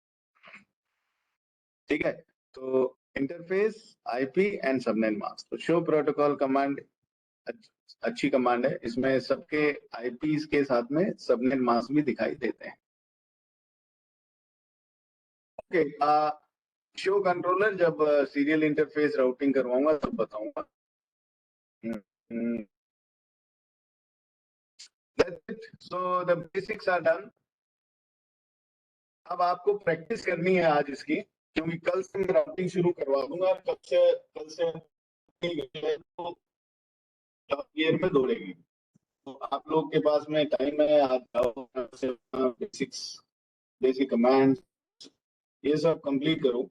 ठीक है, तो interface, IP and subnet mask. तो शो प्रोटोकॉल कमांड अच्छी कमांड है, इसमें सबके आईपीस के साथ में सबनेट मास्क भी दिखाई देते हैं। ओके, शो कंट्रोलर जब सीरियल इंटरफेस राउटिंग करवाऊंगा तब बताऊंगा। That's it. So the basics are done. अब आपको प्रैक्टिस करनी है आज इसकी, क्योंकि कल से मैं राउटिंग शुरू करवा दूंगा। कल से तो ईयर में दौड़ेगी। तो आप लोग के पास में टाइम है, आप जाओ बेसिक कमांड ये सब कंप्लीट करो।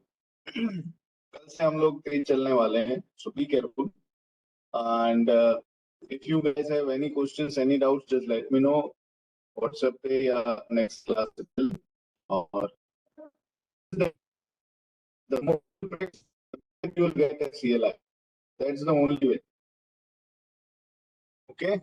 कल से हम लोग तेज चलने वाले हैं, so be careful and if you guys have any questions, any doubts, just let me know WhatsApp पे या next class पे, और the more you will get a CLI, that's the only way. Okay.